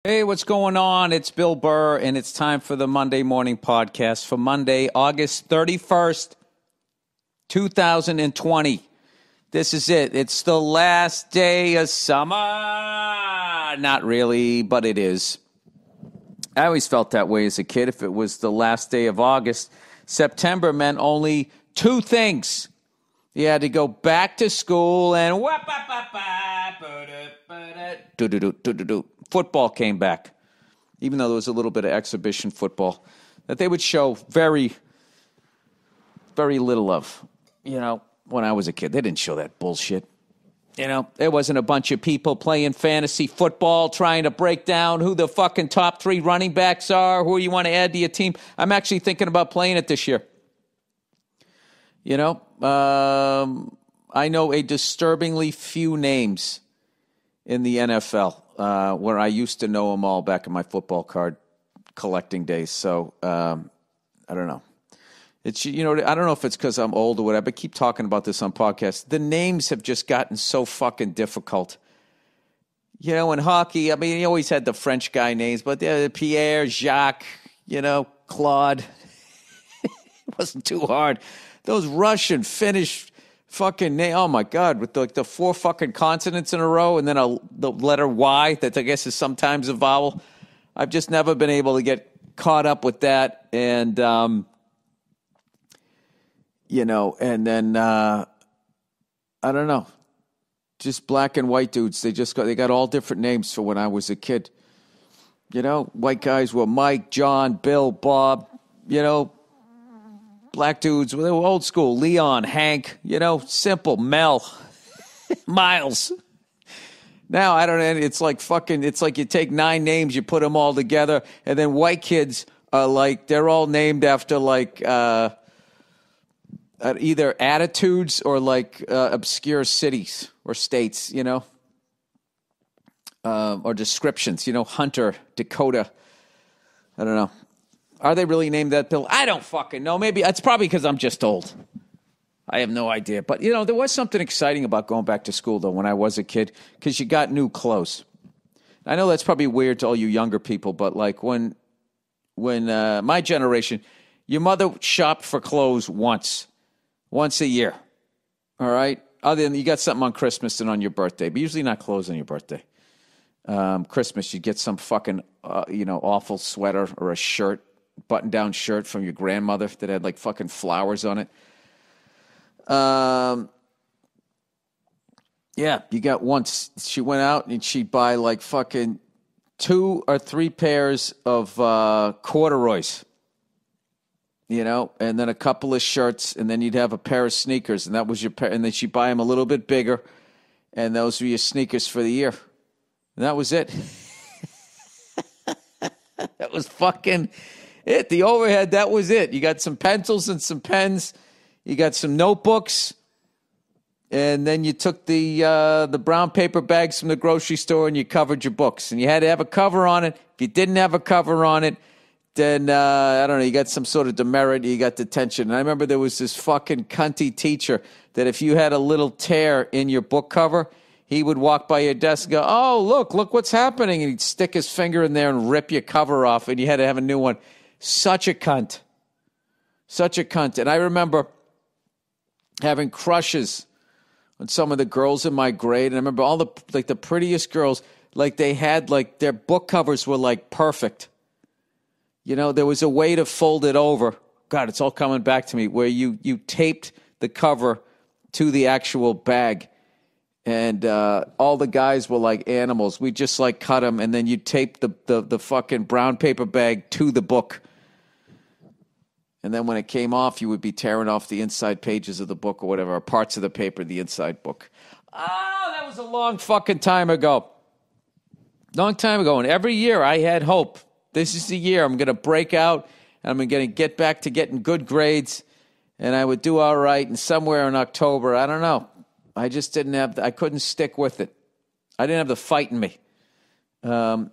Hey, what's going on? It's Bill Burr, and it's time for the Monday Morning Podcast for Monday, August 31st, 2020. This is it. It's the last day of summer. Not really, but it is. I always felt that way as a kid. If it was the last day of August, September meant only two things. You had to go back to school and football came back, even though there was a little bit of exhibition football that they would show very, very little of. When I was a kid, they didn't show that bullshit. There wasn't a bunch of people playing fantasy football trying to break down who the fucking top three running backs are, who you want to add to your team. I'm actually thinking about playing it this year. I know a disturbingly few names in the NFL, where I used to know them all back in my football card collecting days. So I don't know. It's I don't know if it's because I'm old or whatever. But I keep talking about this on podcasts. The names have just gotten so fucking difficult. In hockey, I mean, you always had the French guy names, but Pierre, Jacques, Claude. It wasn't too hard. Those Russian, Finnish fucking name. Oh my God, with the four fucking consonants in a row and then the letter Y that I guess is sometimes a vowel. I've just never been able to get caught up with that. And, and then, I don't know, just black and white dudes. They got all different names for when I was a kid. White guys were Mike, John, Bill, Bob, black dudes, they were old school. Leon, Hank, simple. Mel, Miles. Now, I don't know. It's like you take 9 names, you put them all together, and then white kids are they're all named after either attitudes or obscure cities or states, or descriptions, Hunter, Dakota. I don't know. Are they really named that, Bill? I don't fucking know. Maybe it's probably because I'm just old. I have no idea. But, there was something exciting about going back to school, though, when I was a kid, because you got new clothes. I know that's probably weird to all you younger people, but when my generation, your mother shopped for clothes once a year, all right? Other than you got something on Christmas and on your birthday, but usually not clothes on your birthday. Christmas, you get some fucking, awful sweater or a shirt. Button-down shirt from your grandmother that had fucking flowers on it. Yeah, you got once. She went out and she'd buy fucking 2 or 3 pairs of corduroys, and then a couple of shirts, and then you'd have a pair of sneakers, and that was your pair. And then she'd buy them a little bit bigger, and those were your sneakers for the year. And that was it. That was fucking it. The overhead, that was it. You got some pencils and some pens. You got some notebooks. And then you took the brown paper bags from the grocery store and you covered your books. And you had to have a cover on it. If you didn't have a cover on it, then, I don't know, you got some sort of demerit. You got detention. And I remember there was this fucking cunty teacher that if you had a little tear in your book cover, he would walk by your desk and go, oh, look what's happening. And he'd stick his finger in there and rip your cover off, and you had to have a new one. Such a cunt. Such a cunt. And I remember having crushes on some of the girls in my grade. And I remember all the prettiest girls, they had their book covers were perfect. There was a way to fold it over. God, it's all coming back to me, where you taped the cover to the actual bag. And all the guys were like animals. We just cut them, and then you tape the fucking brown paper bag to the book. And then when it came off, you would be tearing off the inside pages of the book or whatever, or parts of the paper, the inside book. Oh, that was a long fucking time ago. Long time ago. And every year I had hope. This is the year I'm going to break out, and I'm going to get back to getting good grades, and I would do all right. And somewhere in October, I don't know. I just I couldn't stick with it. I didn't have the fight in me. I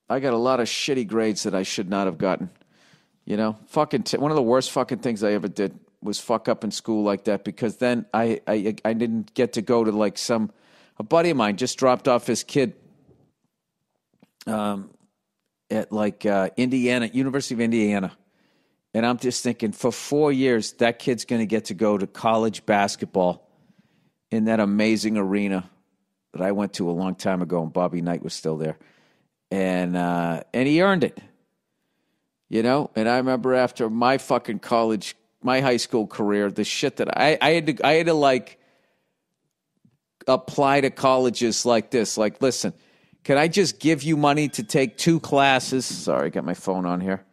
got a lot of shitty grades that I should not have gotten. One of the worst fucking things I ever did was fuck up in school like that, because then I didn't get to go to a buddy of mine just dropped off his kid at like Indiana, University of Indiana. And I'm just thinking, for 4 years, that kid's going to get to go to college basketball in that amazing arena that I went to a long time ago, and Bobby Knight was still there. And he earned it, you know? And I remember after my fucking college, my high school career, the shit that I had to like apply to colleges like this. Like, listen, can I just give you money to take 2 classes? Sorry, I got my phone on here.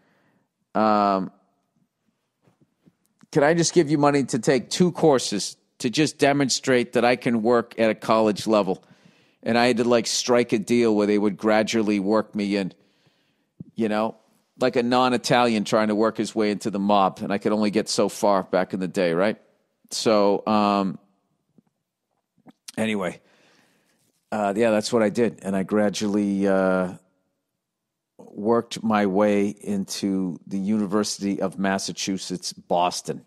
Can I just give you money to take 2 courses to just demonstrate that I can work at a college level? And I had to like strike a deal where they would gradually work me in, you know, like a non-Italian trying to work his way into the mob. And I could only get so far back in the day, right? So, anyway, yeah, that's what I did. And I gradually worked my way into the University of Massachusetts, Boston,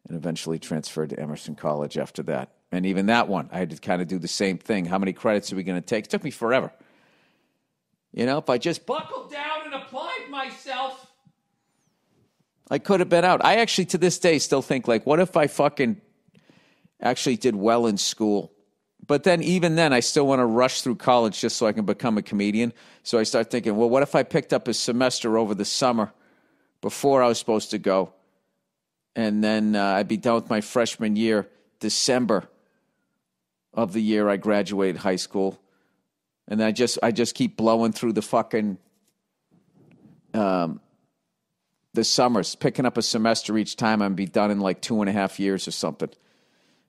and eventually transferred to Emerson College after that. And even that one, I had to kind of do the same thing. How many credits are we going to take? It took me forever. You know, if I just buckled down and applied myself, I could have been out. I actually, to this day, still think, like, what if I fucking actually did well in school? But then, even then, I still want to rush through college just so I can become a comedian. So I start thinking, well, what if I picked up a semester over the summer before I was supposed to go? And then I'd be done with my freshman year, December of the year I graduated high school. And I just keep blowing through the fucking the summers, picking up a semester each time. I'd be done in like 2.5 years or something.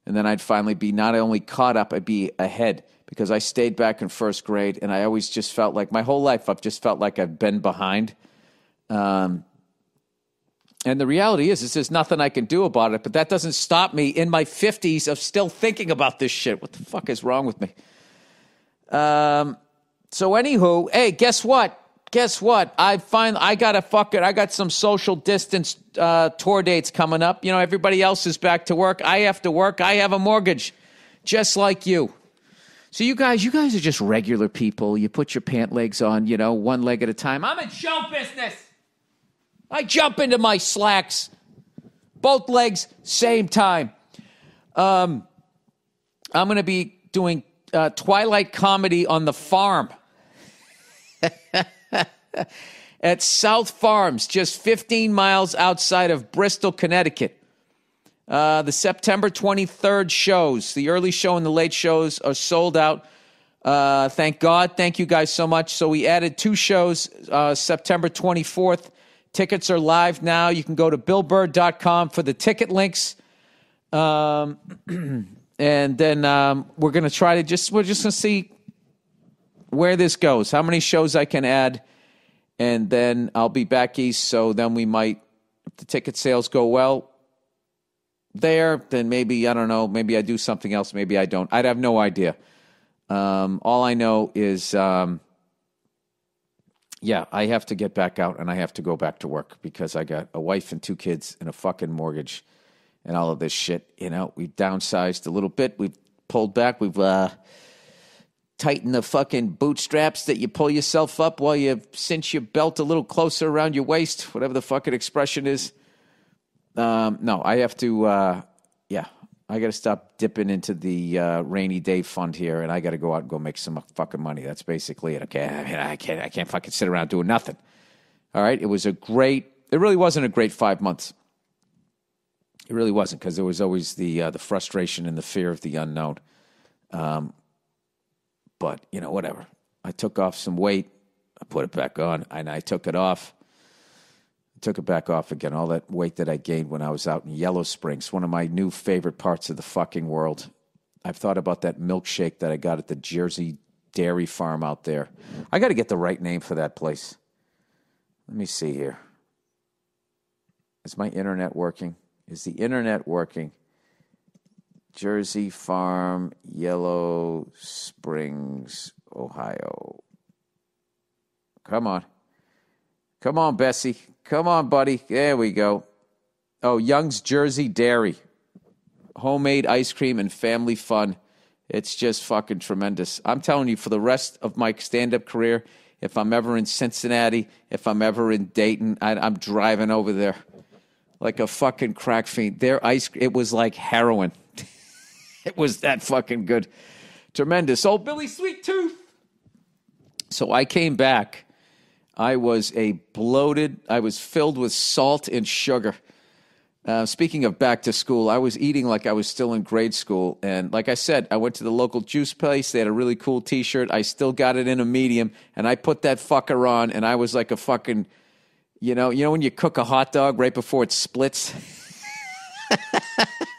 And then I'd finally be not only caught up, I'd be ahead, because I stayed back in first grade, and I always just felt like, my whole life, I've just felt like I've been behind. And the reality is there's nothing I can do about it, but that doesn't stop me in my 50s of still thinking about this shit. What the fuck is wrong with me? So anywho, hey, guess what? I got some social distance tour dates coming up. You know, everybody else is back to work. I have to work. I have a mortgage, just like you. So you guys are just regular people. You put your pant legs on, you know, one leg at a time. I'm in show business. I jump into my slacks, both legs, same time. I'm going to be doing Twilight comedy on the farm. At South Farms, just 15 miles outside of Bristol, Connecticut. The September 23rd shows, the early show and the late shows, are sold out. Thank God. Thank you guys so much. So we added 2 shows, September 24th. Tickets are live now. You can go to billburr.com for the ticket links. And then we're going to try to we're just going to see where this goes, how many shows I can add. And then I'll be back east, so then we might, if the ticket sales go well there, then maybe, I don't know, maybe I do something else, maybe I don't. I'd have no idea. All I know is, I have to get back out and I have to go back to work because I got a wife and 2 kids and a fucking mortgage and all of this shit. You know, we've downsized a little bit. We've pulled back. We've tightened the fucking bootstraps that you pull yourself up while you cinch your belt a little closer around your waist, whatever the fucking expression is. No, I have to, I got to stop dipping into the rainy day fund here, and I got to go out and go make some fucking money. That's basically it. Okay, I mean, I can't fucking sit around doing nothing. All right, it really wasn't a great 5 months. It really wasn't, because there was always the frustration and the fear of the unknown. But, you know, whatever. I took off some weight. I put it back on, and I took it off. Took it back off again. All that weight that I gained when I was out in Yellow Springs, one of my new favorite parts of the fucking world. I've thought about that milkshake that I got at the Jersey Dairy Farm out there. I got to get the right name for that place. Let me see here. Is my internet working? Is the internet working? Jersey Farm, Yellow Springs, Ohio. Come on. Come on, Bessie. Come on, buddy. There we go. Oh, Young's Jersey Dairy. Homemade ice cream and family fun. It's just fucking tremendous. I'm telling you, for the rest of my stand-up career, if I'm ever in Cincinnati, if I'm ever in Dayton, I'm driving over there like a fucking crack fiend. Their ice cream, it was like heroin. It was that fucking good. Tremendous. Old Billy Sweet Tooth. So I came back. I was filled with salt and sugar. Speaking of back to school, I was eating like I was still in grade school. And like I said, I went to the local juice place. They had a really cool T-shirt. I still got it in a medium. And I put that fucker on, and I was like a fucking, you know when you cook a hot dog right before it splits?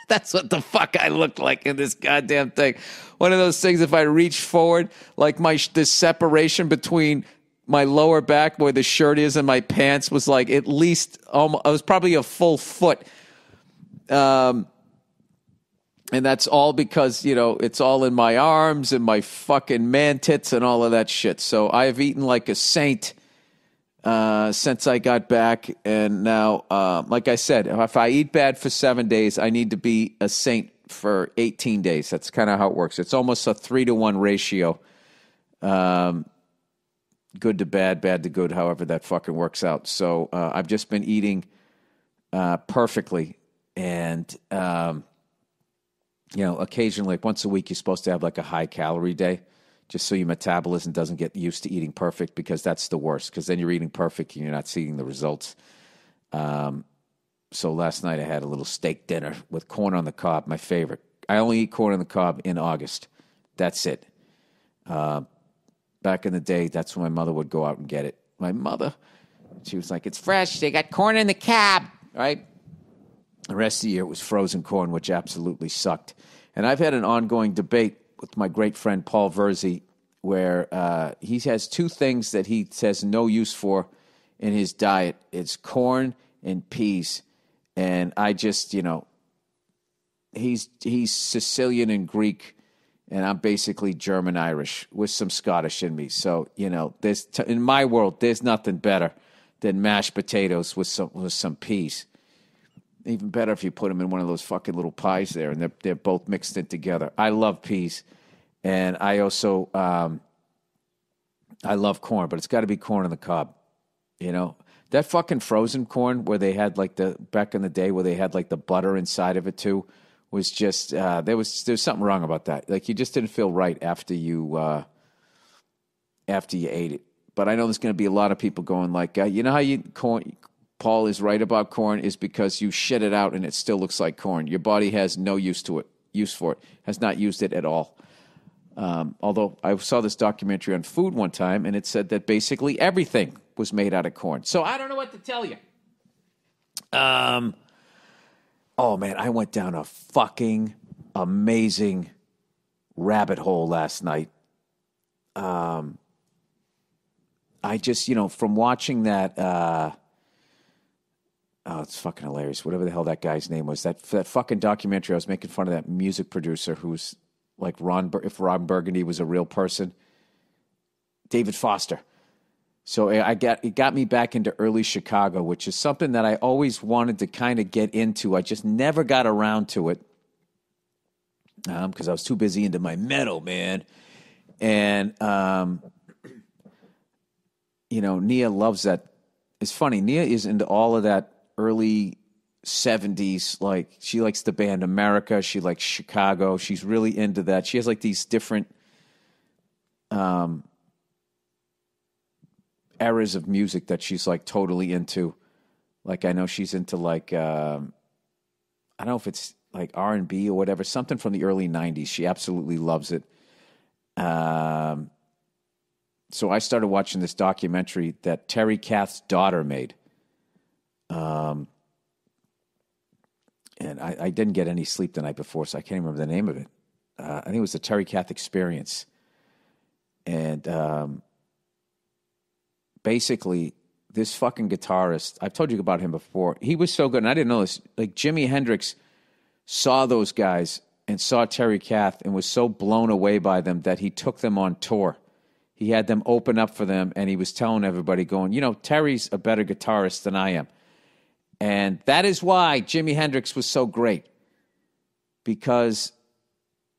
That's what the fuck I looked like in this goddamn thing. One of those things, if I reach forward, like this separation between my lower back where the shirt is and my pants was like at least almost, it was probably a full foot. And that's all because, it's all in my arms and my fucking man tits and all of that shit. So I've eaten like a saint since I got back. And now, like I said, if I eat bad for 7 days, I need to be a saint for 18 days. That's kind of how it works. It's almost a 3-to-1 ratio. Good to bad, bad to good, however that fucking works out. So I've just been eating perfectly. And, occasionally, like once a week, you're supposed to have like a high-calorie day just so your metabolism doesn't get used to eating perfect, because that's the worst, because then you're eating perfect and you're not seeing the results. So last night I had a little steak dinner with corn on the cob, my favorite. I only eat corn on the cob in August. That's it. Back in the day, that's when my mother would go out and get it. My mother, she was like, it's fresh. They got corn in the cab, right? The rest of the year it was frozen corn, which absolutely sucked. And I've had an ongoing debate with my great friend Paul Verzi, where he has two things that he says no use for in his diet. It's corn and peas. And I just, he's Sicilian and Greek, and I'm basically German-Irish with some Scottish in me. So, there's in my world, there's nothing better than mashed potatoes with some peas. Even better if you put them in one of those fucking little pies there, and they're both mixed in together. I love peas, and I also I love corn, but it's got to be corn on the cob. That fucking frozen corn where they had like back in the day where they had like the butter inside of it too, was just there's something wrong about that. Like you just didn't feel right after you ate it. But I know there's going to be a lot of people going like, how Paul is right about corn is because you shit it out and it still looks like corn. Your body has no use for it, has not used it at all. Although I saw this documentary on food one time, and it said that basically everything was made out of corn. So I don't know what to tell you. Oh, man, I went down a fucking amazing rabbit hole last night. I just, from watching that, it's fucking hilarious. Whatever the hell that guy's name was, that fucking documentary, I was making fun of that music producer who's like if Ron Burgundy was a real person. David Foster. So it got me back into early Chicago, which is something that I always wanted to kind of get into. I just never got around to it because I was too busy into my metal, man. And, Nia loves that. It's funny. Nia is into all of that early 70s. Like, she likes the band America. She likes Chicago. She's really into that. She has like these different eras of music that she's like totally into. Like I know she's into like I don't know if it's like R&B or whatever, something from the early 90s. She absolutely loves it. So I started watching this documentary that Terry Kath's daughter made. And I didn't get any sleep the night before, so I can't even remember the name of it. I think it was the Terry Kath Experience. And basically, this fucking guitarist, I've told you about him before. He was so good, and I didn't know this. Like, Jimi Hendrix saw those guys and saw Terry Kath and was so blown away by them that he took them on tour. He had them open up for them, and he was telling everybody, going, Terry's a better guitarist than I am. And that is why Jimi Hendrix was so great. Because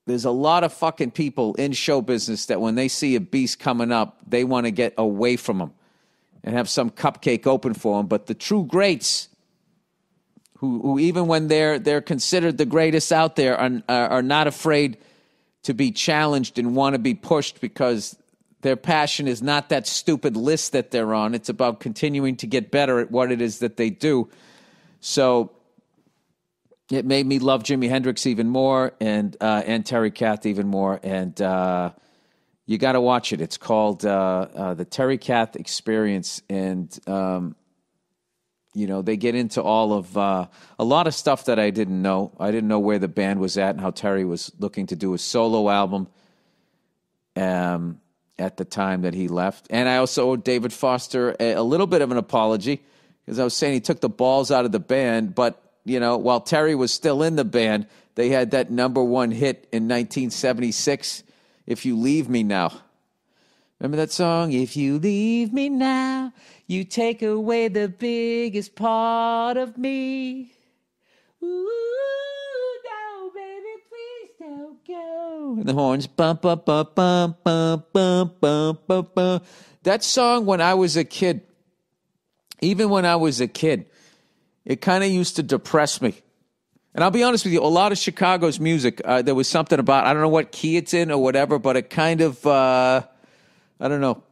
there's a lot of fucking people in show business that when they see a beast coming up, they want to get away from him and have some cupcake open for him. But the true greats, who even when they're considered the greatest out there, are not afraid to be challenged and want to be pushed, because their passion is not that stupid list that they're on. It's about continuing to get better at what it is that they do. So it made me love Jimi Hendrix even more, and Terry Kath even more. And you got to watch it. It's called the Terry Kath Experience, and they get into all of a lot of stuff that I didn't know. I didn't know where the band was at and how Terry was looking to do a solo album at the time that he left. And I also owe David Foster a little bit of an apology, because I was saying he took the balls out of the band, but while Terry was still in the band, they had that #1 hit in 1976, If You Leave Me Now. Remember that song? If you leave me now, you take away the biggest part of me. Ooh, no, baby, please don't go. And the horns, bum, bum, bum, bum, bum, bum, bum, bum, bum. That song, when I was a kid, even when I was a kid, it kind of used to depress me. And I'll be honest with you, a lot of Chicago's music, there was something about, I don't know what key it's in or whatever, but it kind of, I don't know,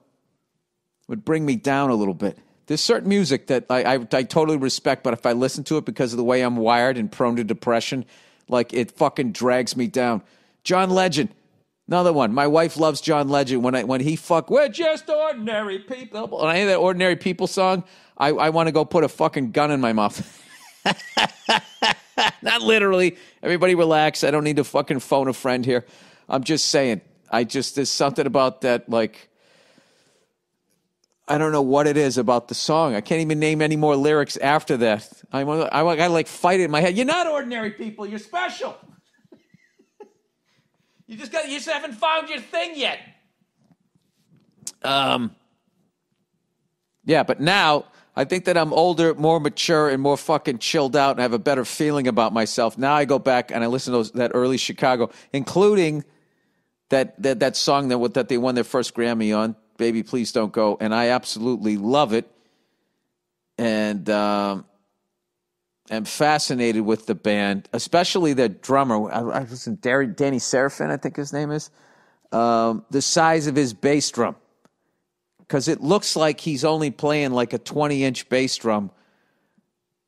would bring me down a little bit. There's certain music that I totally respect, but if I listen to it because of the way I'm wired and prone to depression, like it fucking drags me down. John Legend, another one. My wife loves John Legend. When he we're just ordinary people. When I hear that Ordinary People song, I want to go put a fucking gun in my mouth. Not literally. Everybody relax. I don't need to fucking phone a friend here. I'm just saying. There's something about that, like, I don't know what it is about the song. I can't even name any more lyrics after that. I like fight it in my head. You're not ordinary people. You're special. You just haven't found your thing yet. Yeah, but now I think that I'm older, more mature, and more fucking chilled out, and I have a better feeling about myself. Now I go back and I listen to that early Chicago, including that song that they won their first Grammy on, Baby Please Don't Go, and I absolutely love it. And am fascinated with the band, especially the drummer. I listen, Danny Serafin, I think his name is. The size of his bass drum, because it looks like he's only playing like a 20-inch bass drum.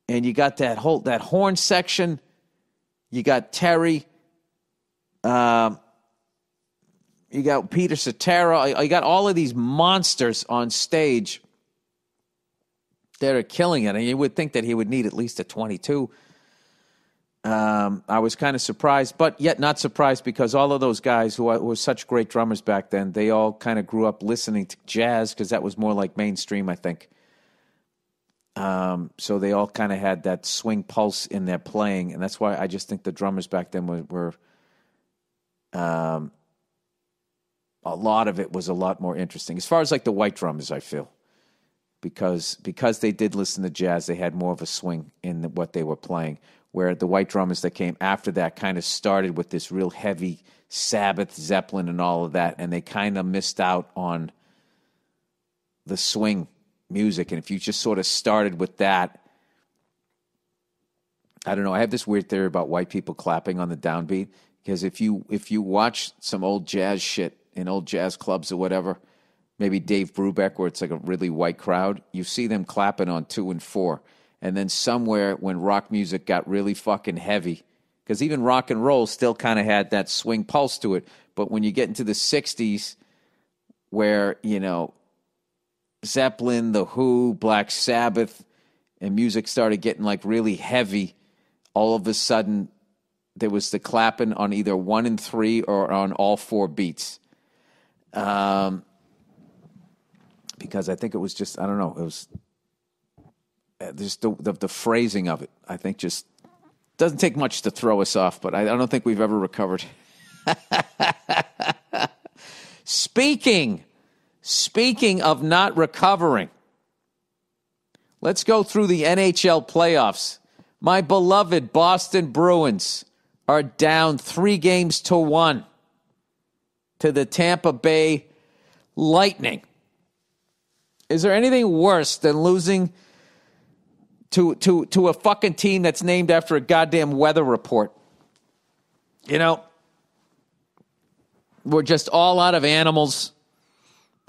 And you got that horn section. You got Terry. You got Peter Cetera. You got all of these monsters on stage that are killing it. And you would think that he would need at least a 22. I was kind of surprised, but yet not surprised, because all of those guys who were such great drummers back then, they all kind of grew up listening to jazz, because that was more like mainstream, I think. So they all kind of had that swing pulse in their playing, and that's why I just think the drummers back then were a lot of it was a lot more interesting. As far as like the white drummers, I feel. Because they did listen to jazz, they had more of a swing in what they were playing, where the white drummers that came after that kind of started with this real heavy Sabbath, Zeppelin, and all of that, and they kind of missed out on the swing music. And if you just sort of started with that, I don't know, I have this weird theory about white people clapping on the downbeat, because if you watch some old jazz shit in old jazz clubs or whatever, maybe Dave Brubeck, where it's like a really white crowd, you see them clapping on 2 and 4. And then somewhere when rock music got really fucking heavy, because even rock and roll still kind of had that swing pulse to it, but when you get into the 60s, where, Zeppelin, The Who, Black Sabbath, and music started getting like really heavy, all of a sudden there was the clapping on either 1 and 3 or on all 4 beats. Because I think it was just, I don't know, it was just the phrasing of it, I think, just doesn't take much to throw us off, but I don't think we've ever recovered. Speaking of not recovering, let's go through the NHL playoffs. My beloved Boston Bruins are down 3-1 to the Tampa Bay Lightning. Is there anything worse than losing to a fucking team that's named after a goddamn weather report? You know, we're just all out of animals,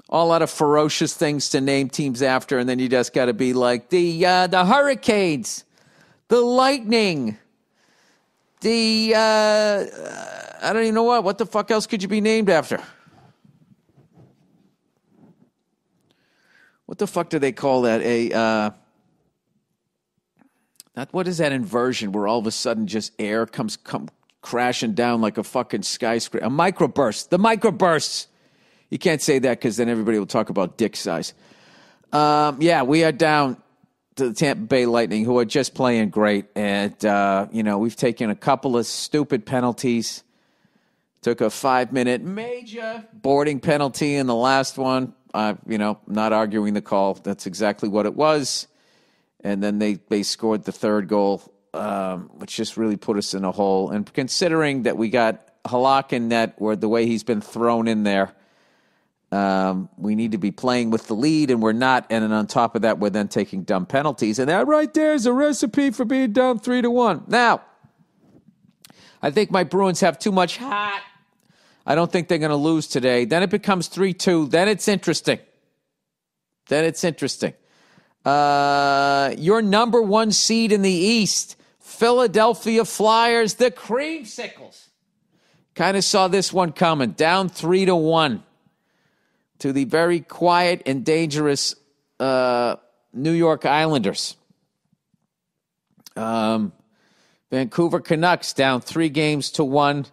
all out of ferocious things to name teams after, and then you just got to be like the Hurricanes, the Lightning, the I don't even know what the fuck else could you be named after? What the fuck do they call that? What is that inversion where all of a sudden just air comes crashing down like a fucking skyscraper? A microburst. The microbursts. You can't say that because then everybody will talk about dick size. Yeah, we are down to the Tampa Bay Lightning, who are just playing great. And, we've taken a couple of stupid penalties. Took a 5-minute major boarding penalty in the last one. Not arguing the call. That's exactly what it was. And then they scored the third goal, which just really put us in a hole. And considering that we got Halak in net, where the way he's been thrown in there, we need to be playing with the lead, and we're not. And then on top of that, we're then taking dumb penalties. And that right there is a recipe for being down 3-1. Now, I think my Bruins have too much heart. I don't think they're going to lose today. Then it becomes 3-2. Then it's interesting. Your number one seed in the East, Philadelphia Flyers, the Creamsicles. Kind of saw this one coming. Down 3-1 to the very quiet and dangerous New York Islanders. Vancouver Canucks down 3-1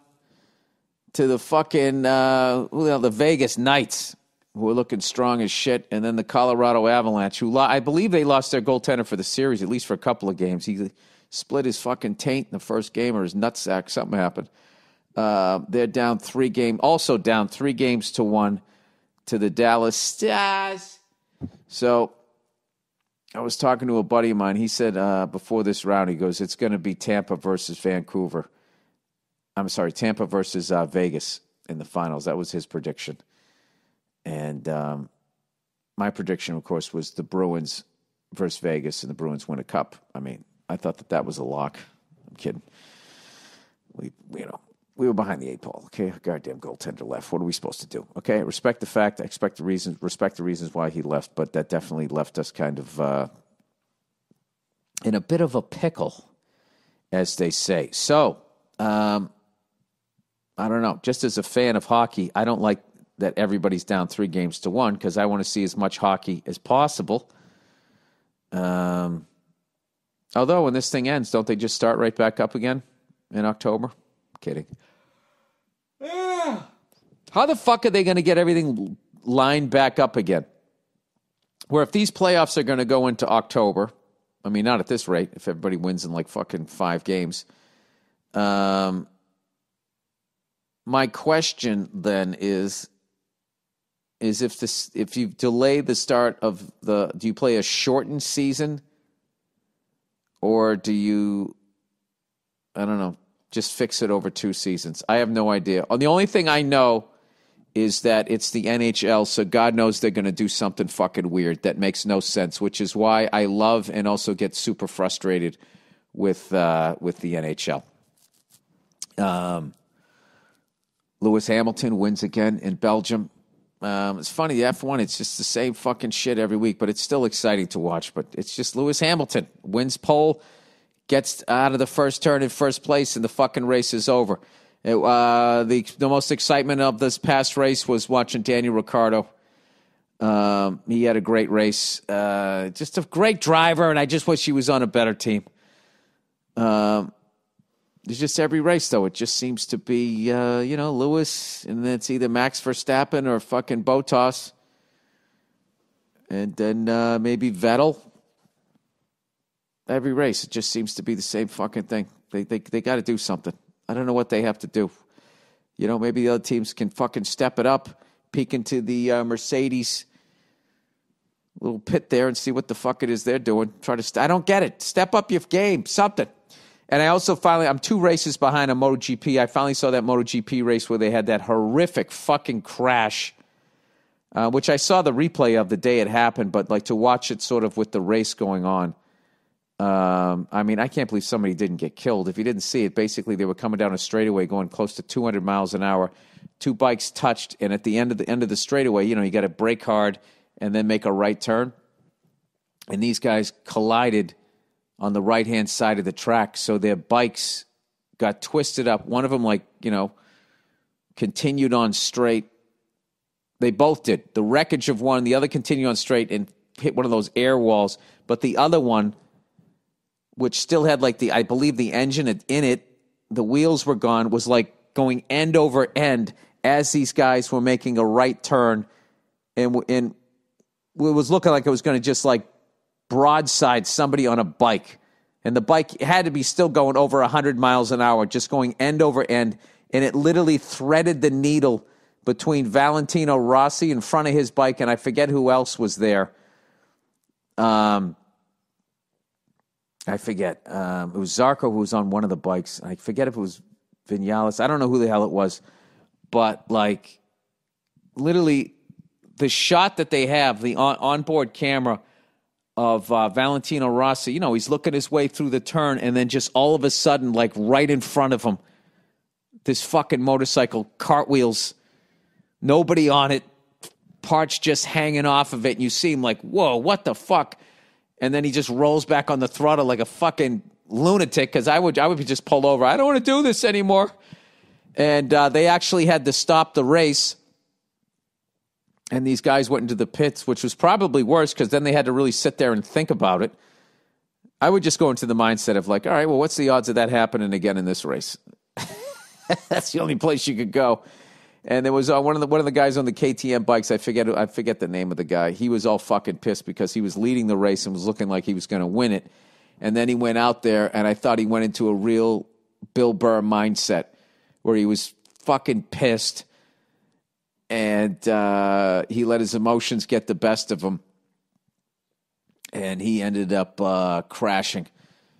to the fucking the Vegas Knights, who are looking strong as shit, and then the Colorado Avalanche, who I believe they lost their goaltender for the series, at least for a couple of games. He split his fucking taint in the first game, or his nutsack. Something happened. They're down 3-1 to the Dallas Stars. So I was talking to a buddy of mine. He said before this round, he goes, it's going to be Tampa versus Vancouver. I'm sorry, Tampa versus Vegas in the finals. That was his prediction. And my prediction, of course, was the Bruins versus Vegas, and the Bruins win a cup. I mean, I thought that was a lock. I'm kidding. We were behind the 8 ball. Okay, goddamn goaltender left. What are we supposed to do? Okay, respect the fact. Respect the reasons why he left, but that definitely left us kind of in a bit of a pickle, as they say. So, I don't know. Just as a fan of hockey, I don't like that everybody's down 3-1 because I want to see as much hockey as possible. Although when this thing ends, don't they just start right back up again in October? Kidding. How the fuck are they going to get everything lined back up again? Where if these playoffs are going to go into October, I mean, not at this rate, if everybody wins in like fucking 5 games. My question then is if you delay the start of do you play a shortened season, or do you, I don't know, just fix it over 2 seasons? I have no idea. The only thing I know is that it's the NHL, so God knows they're going to do something fucking weird that makes no sense, which is why I love and also get super frustrated with the NHL. Lewis Hamilton wins again in Belgium. It's funny, the F1, it's just the same fucking shit every week, but it's still exciting to watch. But it's just Lewis Hamilton wins pole, gets out of the first turn in first place, and the fucking race is over. The most excitement of this past race was watching Daniel Ricciardo. He had a great race. Just a great driver, and I just wish he was on a better team. There's just every race, though. It just seems to be, Lewis, and then it's either Max Verstappen or fucking Bottas. And then maybe Vettel. Every race, it just seems to be the same fucking thing. They got to do something. I don't know what they have to do. Maybe the other teams can fucking step it up, peek into the Mercedes little pit there and see what the fuck it is they're doing. I don't get it. Step up your game, something. And I also I'm 2 races behind on MotoGP. I finally saw that MotoGP race where they had that horrific fucking crash, which I saw the replay of the day it happened, but like to watch it sort of with the race going on. I mean, I can't believe somebody didn't get killed. If you didn't see it, basically they were coming down a straightaway going close to 200 miles an hour. 2 bikes touched, and at the end of the straightaway, you got to brake hard and then make a right turn. And these guys collided on the right-hand side of the track, so their bikes got twisted up. One of them, continued on straight. They both did. The wreckage of one, the other continued on straight and hit one of those air walls. But the other one, which still had, I believe the engine in it, the wheels were gone, was going end over end as these guys were making a right turn. And it was looking like it was going to just, broadside somebody on a bike, and the bike had to be still going over 100 miles an hour, just going end over end, and it literally threaded the needle between Valentino Rossi in front of his bike, and I forget who else was there. I forget. It was Zarco who was on one of the bikes. I forget if it was Vinales. I don't know who the hell it was, but literally the shot that they have, the onboard camera of Valentino Rossi, he's looking his way through the turn, and then just all of a sudden, right in front of him, this fucking motorcycle cartwheels, nobody on it, parts just hanging off of it, and you see him whoa, what the fuck? And then he just rolls back on the throttle like a fucking lunatic, because I would be just pulled over. I don't want to do this anymore. And they actually had to stop the race. And these guys went into the pits, which was probably worse because then they had to really sit there and think about it. I would just go into the mindset of all right, well, what's the odds of that happening again in this race? That's the only place you could go. And there was one of the guys on the KTM bikes. I forget the name of the guy. He was all fucking pissed because he was leading the race and was looking like he was going to win it. And then he went out there, and I thought he went into a real Bill Burr mindset where he was fucking pissed. And he let his emotions get the best of him. And he ended up crashing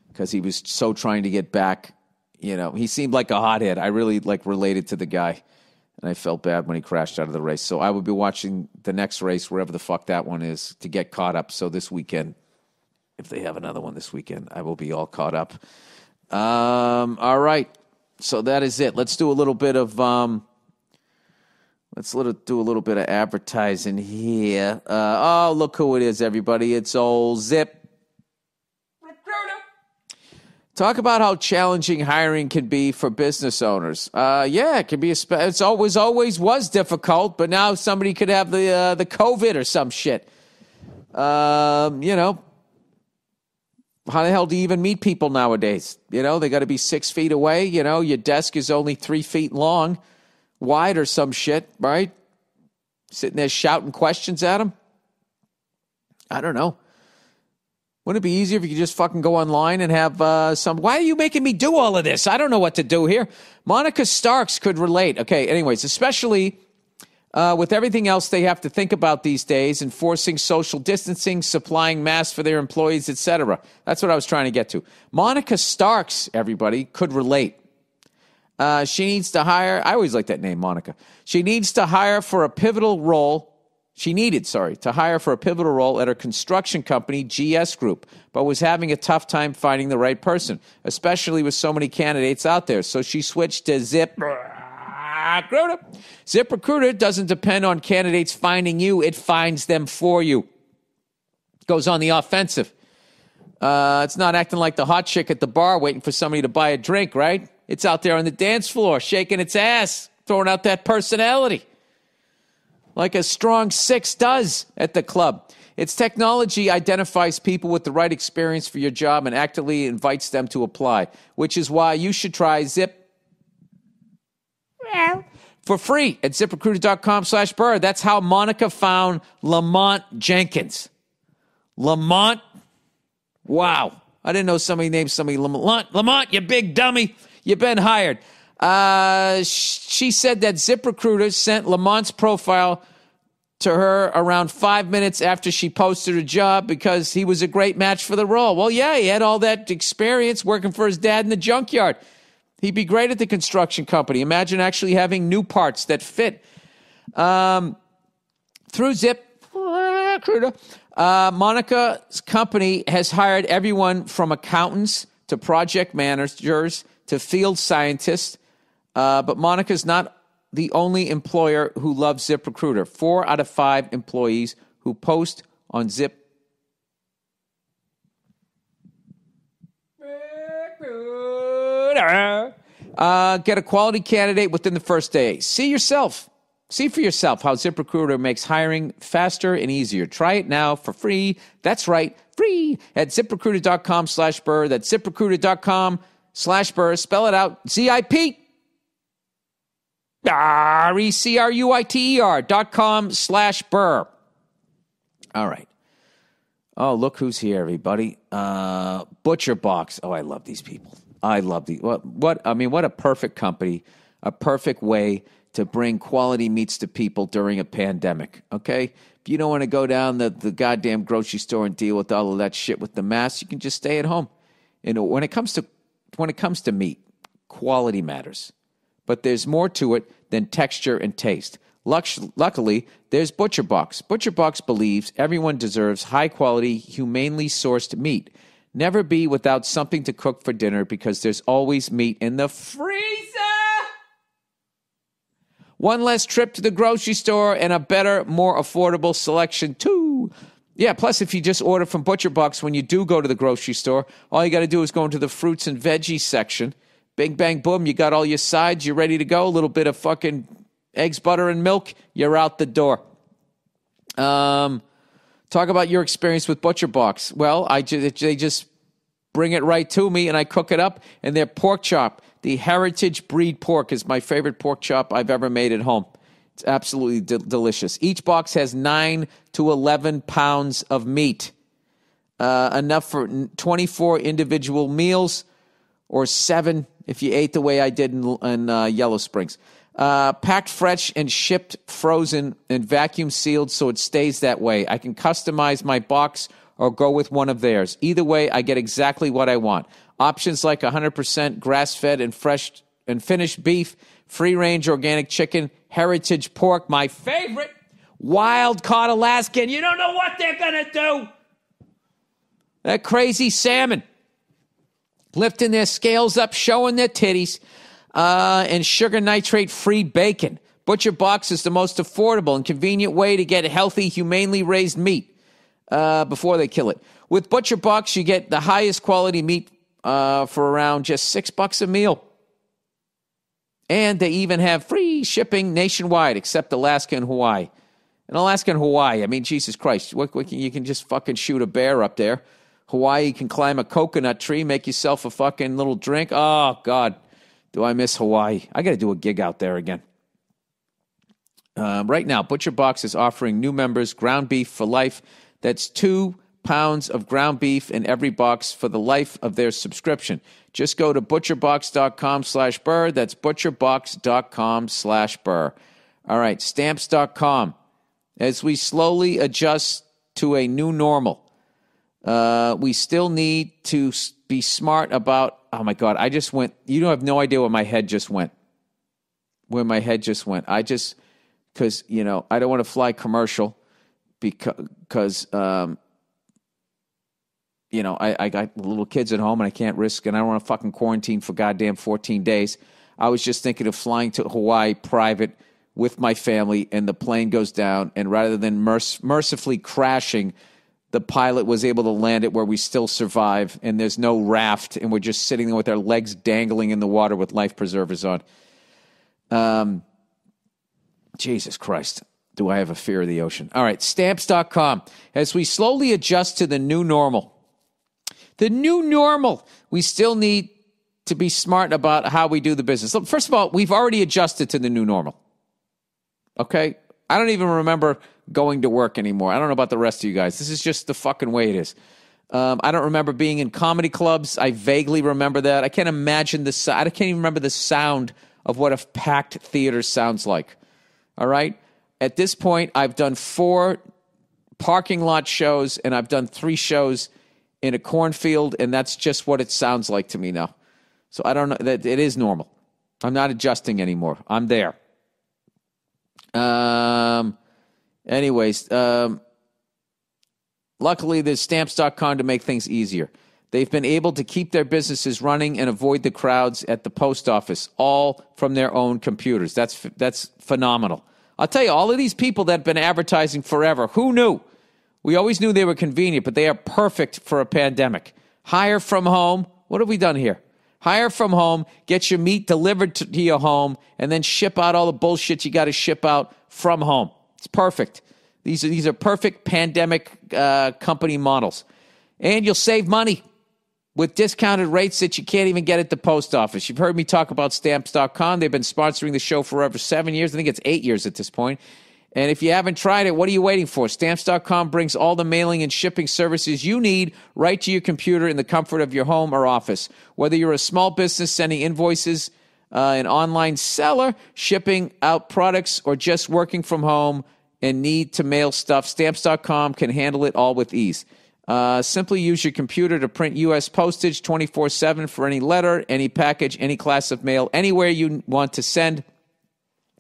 because he was so trying to get back. He seemed like a hothead. I really related to the guy. And I felt bad when he crashed out of the race. So I will be watching the next race, wherever the fuck that one is, to get caught up. So this weekend, if they have another one this weekend, I will be all caught up. All right. So that is it. Let's do a little bit of... Let's do a little bit of advertising here. Look who it is, everybody. It's old Zip. Talk about how challenging hiring can be for business owners. It can be. It's always was difficult, but now somebody could have the COVID or some shit. How the hell do you even meet people nowadays? They got to be 6 feet away. Your desk is only 3 feet wide or some shit, right? Sitting there shouting questions at them. I don't know. Wouldn't it be easier if you could just fucking go online and have why are you making me do all of this? I don't know what to do here. Monica Starks could relate. Okay, anyways, especially with everything else they have to think about these days, enforcing social distancing, supplying masks for their employees, etc. That's what I was trying to get to. Monica Starks, everybody, could relate. She needs to hire, I always like that name, Monica. She needs to hire for a pivotal role. To hire for a pivotal role at her construction company, GS Group, but was having a tough time finding the right person, especially with so many candidates out there. So she switched to ZipRecruiter. ZipRecruiter doesn't depend on candidates finding you. It finds them for you. It goes on the offensive. It's not acting like the hot chick at the bar waiting for somebody to buy a drink, right? It's out there on the dance floor, shaking its ass, throwing out that personality, like a strong 6 does at the club. Its technology identifies people with the right experience for your job and actively invites them to apply, which is why you should try Zip for free at ZipRecruiter.com/Burr. That's how Monica found Lamont Jenkins. Lamont? Wow. I didn't know somebody named somebody Lamont. Lamont, you big dummy. You've been hired. She said that ZipRecruiter sent Lamont's profile to her around 5 minutes after she posted her job because he was a great match for the role. Well, yeah, he had all that experience working for his dad in the junkyard. He'd be great at the construction company. Imagine actually having new parts that fit. Through ZipRecruiter, Monica's company has hired everyone from accountants to project managers to field scientists. But Monica's not the only employer who loves ZipRecruiter. 4 out of 5 employees who post on Zip get a quality candidate within the first day. See for yourself how ZipRecruiter makes hiring faster and easier. Try it now for free. That's right, free at ZipRecruiter.com/Burr. That's ZipRecruiter.com/Burr. Spell it out, ZIP. RECRUITER.com/Burr. All right. Oh, look who's here, everybody. Butcher Box. Oh, I love these people. I love these. What a perfect company, a perfect way to bring quality meats to people during a pandemic, okay? If you don't want to go down the goddamn grocery store and deal with all of that shit with the masks, you can just stay at home. You know, when it comes to meat, quality matters. But there's more to it than texture and taste. Luckily, there's Butcher Box. Butcher Box believes everyone deserves high-quality, humanely sourced meat. Never be without something to cook for dinner because there's always meat in the freezer. One less trip to the grocery store and a better, more affordable selection, too. Yeah, plus if you just order from Butcher Box when you do go to the grocery store, all you got to do is go into the fruits and veggies section. Bing, bang, boom, you got all your sides, you're ready to go. A little bit of fucking eggs, butter, and milk, you're out the door. Talk about your experience with Butcher Box. Well, they just bring it right to me, and I cook it up, and their pork chop, the heritage breed pork, is my favorite pork chop I've ever made at home. It's absolutely delicious. Each box has 9 to 11 pounds of meat, enough for 24 individual meals, or 7 if you ate the way I did in Yellow Springs. Packed fresh and shipped frozen and vacuum sealed so it stays that way. I can customize my box or go with one of theirs. Either way, I get exactly what I want. Options like 100% grass-fed and fresh and finished beef, free-range organic chicken, heritage pork, my favorite, wild-caught Alaskan. You don't know what they're going to do. That crazy salmon. Lifting their scales up, showing their titties, and sugar nitrate-free bacon. Butcher Box is the most affordable and convenient way to get healthy, humanely raised meat before they kill it. With Butcher Box, you get the highest quality meat for around just $6 a meal. And they even have free shipping nationwide, except Alaska and Hawaii. And Alaska and Hawaii, I mean, Jesus Christ, you can just fucking shoot a bear up there. Hawaii, you can climb a coconut tree, make yourself a fucking little drink. Oh, God, do I miss Hawaii. I got to do a gig out there again. Right now, Butcher Box is offering new members ground beef for life. That's 2 pounds of ground beef in every box for the life of their subscription. Just go to butcherbox.com/Burr. That's butcherbox.com/Burr. All right, stamps.com. As we slowly adjust to a new normal, we still need to be smart about, oh my God, I just went, you don't have no idea where my head just went. Because, I don't want to fly commercial because I got little kids at home and I can't risk, and I don't want to fucking quarantine for goddamn 14 days. I was just thinking of flying to Hawaii private with my family, and the plane goes down, and rather than mercifully crashing, the pilot was able to land it where we still survive, and there's no raft, and we're just sitting there with our legs dangling in the water with life preservers on. Jesus Christ. Do I have a fear of the ocean? All right, stamps.com. As we slowly adjust to the new normal, we still need to be smart about how we do the business. Look, first of all, we've already adjusted to the new normal. Okay? I don't even remember going to work anymore. I don't know about the rest of you guys. This is just the fucking way it is. I don't remember being in comedy clubs. I vaguely remember that. I can't imagine I can't even remember the sound of what a packed theater sounds like. All right? at this point, I've done 4 parking lot shows, and I've done 3 shows in a cornfield, and that's just what it sounds like to me now. So I don't know that it is normal. I'm not adjusting anymore. I'm there. Anyways, luckily there's stamps.com to make things easier. They've been able to keep their businesses running and avoid the crowds at the post office, all from their own computers. That's phenomenal. I'll tell you, all of these people that have been advertising forever, who knew? We always knew they were convenient, but they are perfect for a pandemic. Hire from home. What have we done here? Hire from home, get your meat delivered to your home, and then ship out all the bullshit you got to ship out from home. It's perfect. These are perfect pandemic company models. And you'll save money with discounted rates that you can't even get at the post office. You've heard me talk about Stamps.com. They've been sponsoring the show for over 7 years. I think it's 8 years at this point. And if you haven't tried it, what are you waiting for? Stamps.com brings all the mailing and shipping services you need right to your computer in the comfort of your home or office. Whether you're a small business sending invoices, an online seller shipping out products, or just working from home and need to mail stuff, Stamps.com can handle it all with ease. Simply use your computer to print U.S. postage 24/7 for any letter, any package, any class of mail, anywhere you want to send.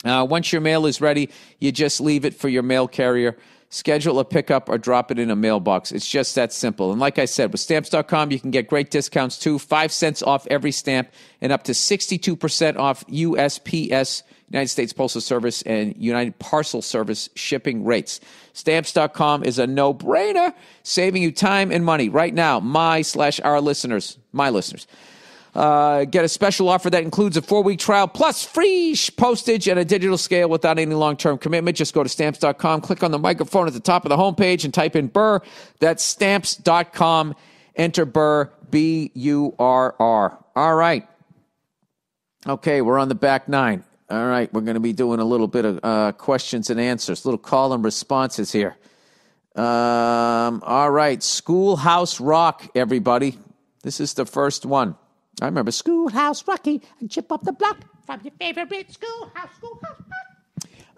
Once your mail is ready, you just leave it for your mail carrier. Schedule a pickup or drop it in a mailbox. It's just that simple. And like I said, with Stamps.com, you can get great discounts too. 5 cents off every stamp and up to 62% off USPS, United States Postal Service, and United Parcel Service shipping rates. Stamps.com is a no-brainer, saving you time and money. Right now, my listeners, get a special offer that includes a 4-week trial plus free postage and a digital scale without any long-term commitment. Just go to Stamps.com, click on the microphone at the top of the homepage, and type in Burr. That's Stamps.com. Enter Burr, B-U-R-R. All right. Okay, we're on the back 9. All right, we're going to be doing a little bit of questions and answers, little call and responses here. All right, Schoolhouse Rock, everybody. This is the first one. I remember Schoolhouse Rocky and Chip Up the Block from your favorite Schoolhouse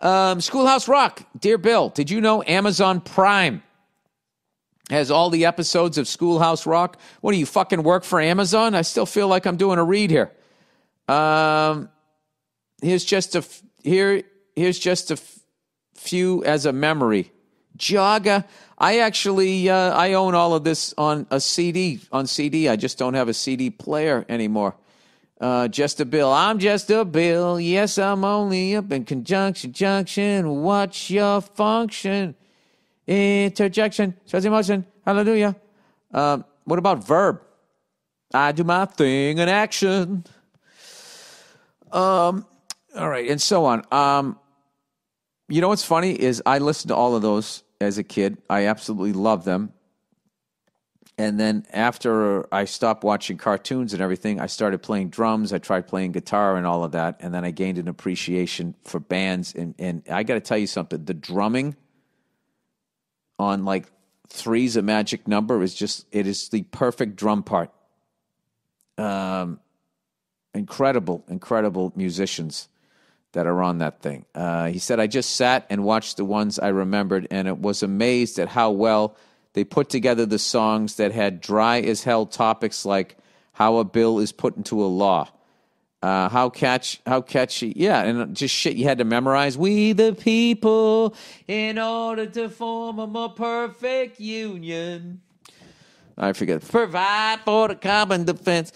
Rock. Schoolhouse Rock, dear Bill, did you know Amazon Prime has all the episodes of Schoolhouse Rock? What do you fucking work for Amazon? I still feel like I'm doing a read here. Here's just a few as a memory. Jogga. I actually I own all of this on a CD. On CD, I just don't have a CD player anymore. Just a Bill. I'm just a Bill. Yes, I'm only up in conjunction, junction. What's your function? Interjection. Shows emotion. Hallelujah. What about verb? I do my thing in action. All right, and so on. You know what's funny is I listened to all of those as a kid. I absolutely loved them. And then after I stopped watching cartoons and everything, I started playing drums. I tried playing guitar and all of that. And then I gained an appreciation for bands. And I got to tell you something. The drumming on like Three's a Magic Number is it is the perfect drum part. Incredible musicians that are on that thing. He said, I just sat and watched the ones I remembered, and it was amazed at how well they put together the songs that had dry as hell topics like how a bill is put into a law. How catchy. Yeah, and just shit you had to memorize. We the people, in order to form a more perfect union. I forget. Provide for the common defense.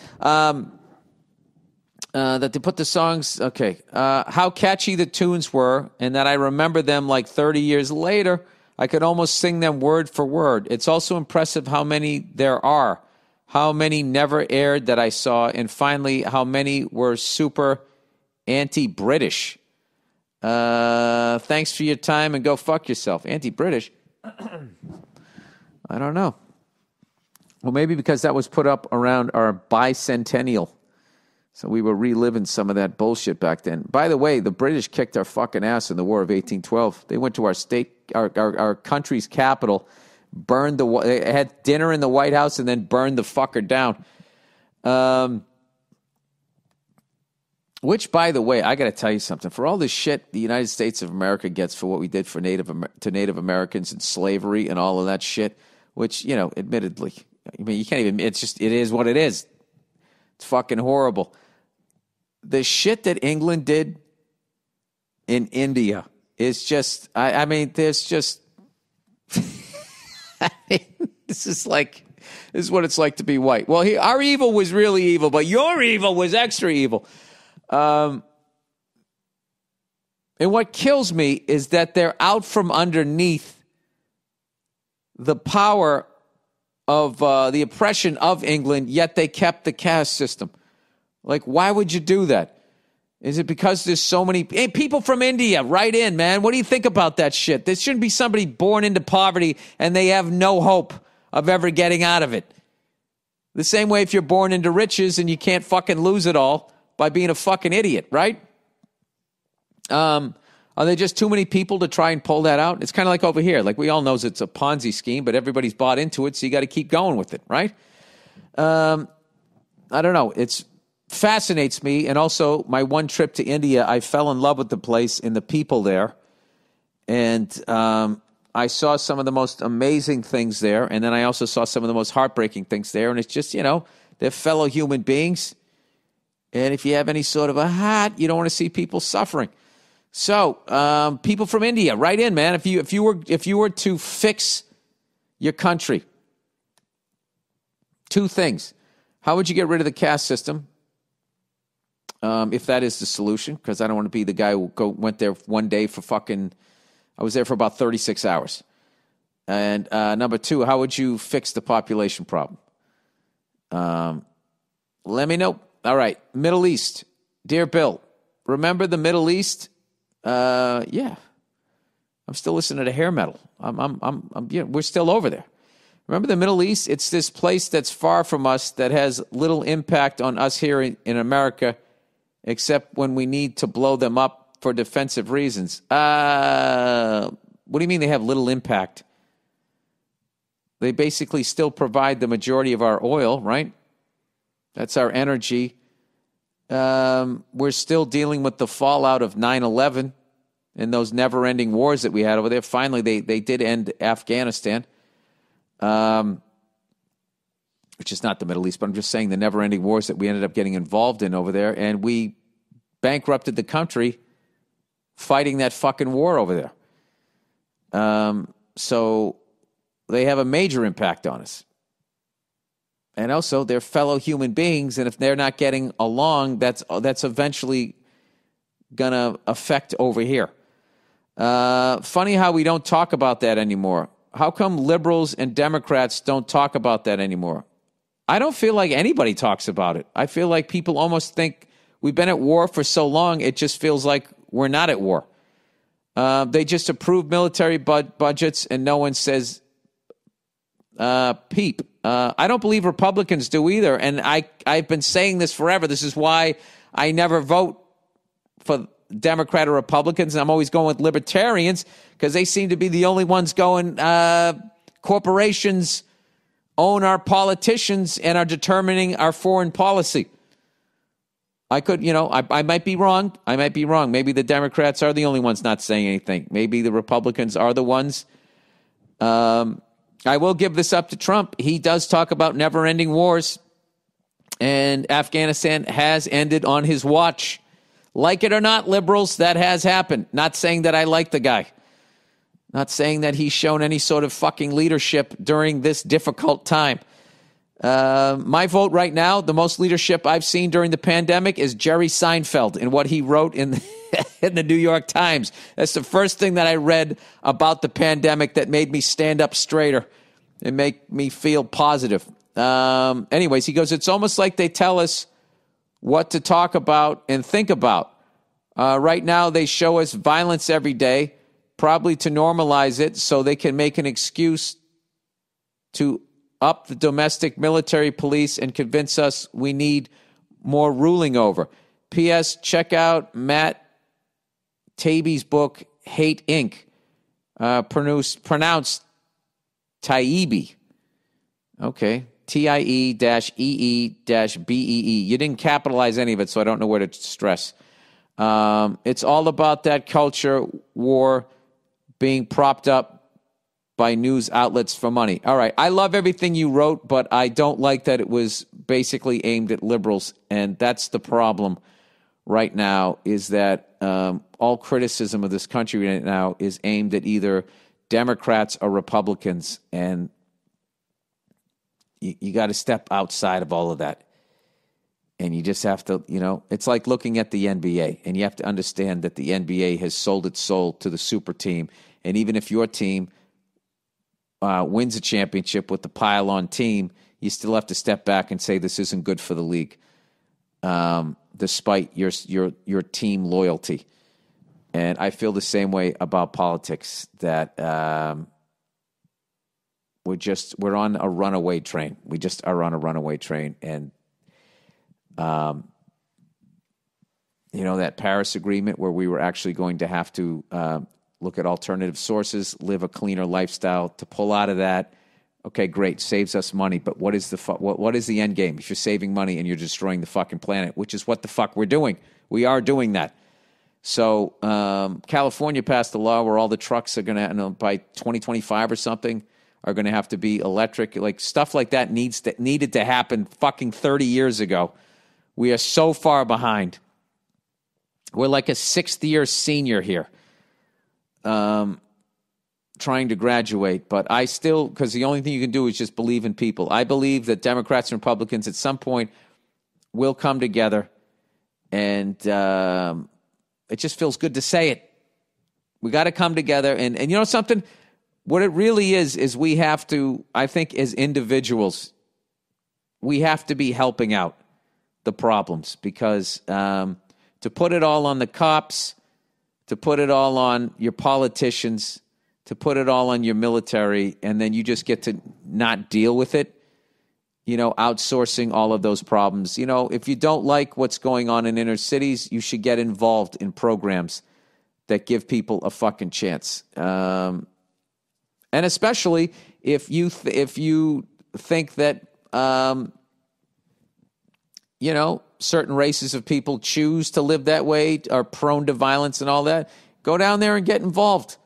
That they put the songs, okay, how catchy the tunes were, and that I remember them like 30 years later. I could almost sing them word for word. It's also impressive how many there are, how many never aired that I saw, and finally, how many were super anti-British. Thanks for your time, and go fuck yourself. Anti-British? I don't know. Well, maybe because that was put up around our bicentennial. So we were reliving some of that bullshit back then. By the way, the British kicked our fucking ass in the War of 1812. They went to our country's capital, they had dinner in the White House, and then burned the fucker down. Which, by the way, I got to tell you something. For all this shit the United States of America gets for what we did for Native Americans and slavery and all of that shit, which, you know, admittedly, I mean, you can't even, it is what it is. It's fucking horrible. The shit that England did in India is just, I mean, there's just, I mean, this is what it's like to be white. Well, our evil was really evil, but your evil was extra evil. And what kills me is that they're out from underneath the power of the oppression of England, yet they kept the caste system. Like, why would you do that? Is it because there's so many people from India? Write in, man. What do you think about that shit? There shouldn't be somebody born into poverty and they have no hope of ever getting out of it. The same way if you're born into riches and you can't fucking lose it all by being a fucking idiot, right? Are there just too many people to try and pull that out? It's kind of like over here. Like, we all know it's a Ponzi scheme, but everybody's bought into it, so you got to keep going with it, right? I don't know. It's fascinates me. And also, my one trip to India, I fell in love with the place and the people there. And I saw some of the most amazing things there. And then I also saw some of the most heartbreaking things there. And it's just, you know, they're fellow human beings. And if you have any sort of a heart, you don't want to see people suffering. So, people from India, write in, man. If you were to fix your country, two things. How would you get rid of the caste system? If that is the solution, because I don't want to be the guy who went there one day for fucking, I was there for about 36 hours. And number two, how would you fix the population problem? Let me know. All right, Middle East. Dear Bill, remember the Middle East? Yeah. I'm still listening to hair metal. We're still over there. Remember the Middle East? It's this place that's far from us that has little impact on us here in America, except when we need to blow them up for defensive reasons. What do you mean they have little impact? They basically still provide the majority of our oil, right? That's our energy. We're still dealing with the fallout of 9/11 and those never-ending wars that we had over there. Finally, they did end Afghanistan, which is not the Middle East, but I'm just saying the never-ending wars that we ended up getting involved in over there, and we bankrupted the country fighting that fucking war over there. So they have a major impact on us. And also, they're fellow human beings, and if they're not getting along, that's eventually going to affect over here. Funny how we don't talk about that anymore. How come liberals and Democrats don't talk about that anymore? I don't feel like anybody talks about it. I feel like people almost think we've been at war for so long, it just feels like we're not at war. They just approve military budgets, and no one says peep. I don't believe Republicans do either, and I've been saying this forever. This is why I never vote for Democrat or Republicans, and I'm always going with libertarians, because they seem to be the only ones going, corporations own our politicians and are determining our foreign policy. I could, I might be wrong. I might be wrong. Maybe the Democrats are the only ones not saying anything. Maybe the Republicans are the ones. I will give this up to Trump. He does talk about never-ending wars, and Afghanistan has ended on his watch. Like it or not, liberals, that has happened. Not saying that I like the guy. Not saying that he's shown any sort of fucking leadership during this difficult time. My vote right now, the most leadership I've seen during the pandemic is Jerry Seinfeld and what he wrote in the New York Times. That's the first thing that I read about the pandemic that made me stand up straighter and make me feel positive. Anyways, he goes, it's almost like they tell us what to talk about and think about. Right now, they show us violence every day, probably to normalize it so they can make an excuse to up the domestic military police and convince us we need more ruling over. P.S. Check out Matt Taibbi's book, Hate Inc., pronounced Taibbi. Okay. TIE-EE-BEE. You didn't capitalize any of it, so I don't know where to stress. It's all about that culture war being propped up by news outlets for money. All right, I love everything you wrote, but I don't like that it was basically aimed at liberals, and that's the problem right now, is that all criticism of this country right now is aimed at either Democrats or Republicans, and you got to step outside of all of that. And you just have to, it's like looking at the NBA, and you have to understand that the NBA has sold its soul to the super team, and even if your team wins a championship with the pile-on team, you still have to step back and say this isn't good for the league, despite your team loyalty. And I feel the same way about politics, that we're on a runaway train. We just are on a runaway train, and that Paris Agreement where we were actually going to have to look at alternative sources, live a cleaner lifestyle. To pull out of that, okay, great, saves us money, but what is the end game? If you're saving money and you're destroying the fucking planet, which is what the fuck we're doing. We are doing that. So California passed a law where all the trucks are going to, by 2025 or something, are going to have to be electric. Like, stuff like that needed to happen fucking 30 years ago. We are so far behind. We're like a sixth-year senior here. Trying to graduate, but I still, because the only thing you can do is just believe in people. I believe that Democrats and Republicans at some point will come together, and it just feels good to say it. We got to come together, and you know something? What it really is we have to, I think as individuals, we have to be helping out the problems, because to put it all on the cops, to put it all on your politicians, to put it all on your military, and then you just get to not deal with it, outsourcing all of those problems. If you don't like what's going on in inner cities, you should get involved in programs that give people a fucking chance. And especially if you think that, certain races of people choose to live that way, are prone to violence and all that, go down there and get involved.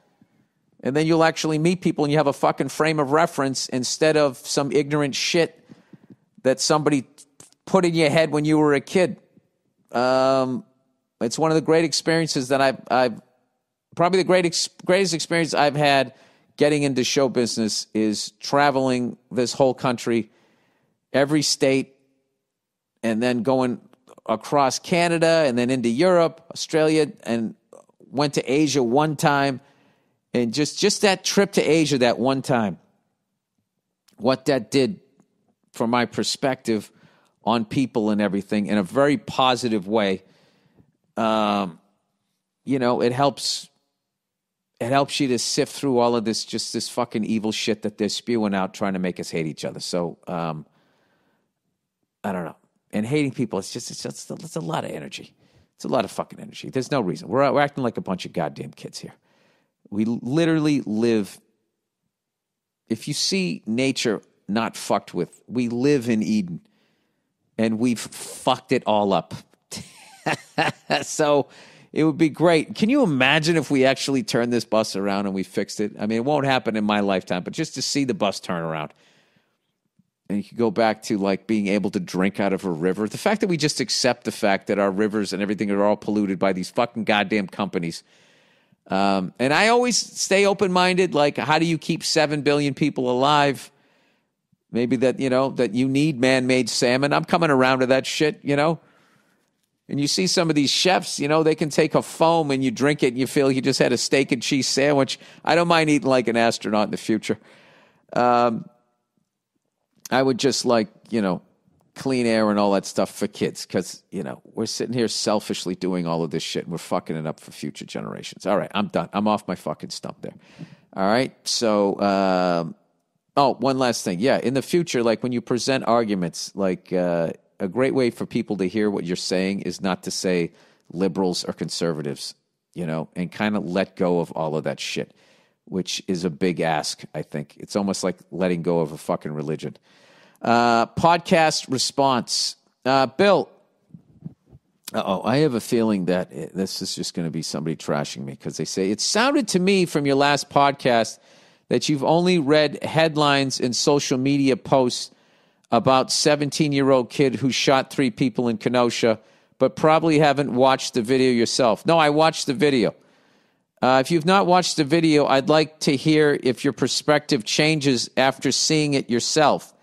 And then you'll actually meet people and you have a fucking frame of reference instead of some ignorant shit that somebody put in your head when you were a kid. It's one of the great experiences that I've probably the greatest experience I've had getting into show business is traveling this whole country, every state, and then going across Canada and then into Europe, Australia, and went to Asia one time. And just that trip to Asia that one time, what that did for my perspective on people and everything in a very positive way, it helps you to sift through all of this fucking evil shit that they're spewing out, trying to make us hate each other. So, I don't know. And hating people, it's a lot of energy. It's a lot of fucking energy. There's no reason. We're acting like a bunch of goddamn kids here. We literally live, if you see nature not fucked with, we live in Eden, and we've fucked it all up. So it would be great. Can you imagine if we actually turned this bus around and we fixed it? I mean, it won't happen in my lifetime, but just to see the bus turn around. And you could go back to like being able to drink out of a river. The fact that we just accept the fact that our rivers and everything are all polluted by these fucking goddamn companies. And I always stay open-minded. Like, how do you keep 7 billion people alive? Maybe that, that you need man-made salmon. I'm coming around to that shit, And you see some of these chefs, they can take a foam and you drink it and you feel you just had a steak and cheese sandwich. I don't mind eating like an astronaut in the future. I would just like, clean air and all that stuff for kids because, we're sitting here selfishly doing all of this shit and we're fucking it up for future generations. All right, I'm done. I'm off my fucking stump there. All right, so, one last thing. Yeah, in the future, like when you present arguments, like a great way for people to hear what you're saying is not to say liberals or conservatives, and kind of let go of all of that shit, which is a big ask, I think. It's almost like letting go of a fucking religion. Podcast response. Bill, I have a feeling that this is just going to be somebody trashing me because they say, it sounded to me from your last podcast that you've only read headlines and social media posts about 17-year-old kid who shot 3 people in Kenosha, but probably haven't watched the video yourself. No, I watched the video. If you've not watched the video, I'd like to hear if your perspective changes after seeing it yourself.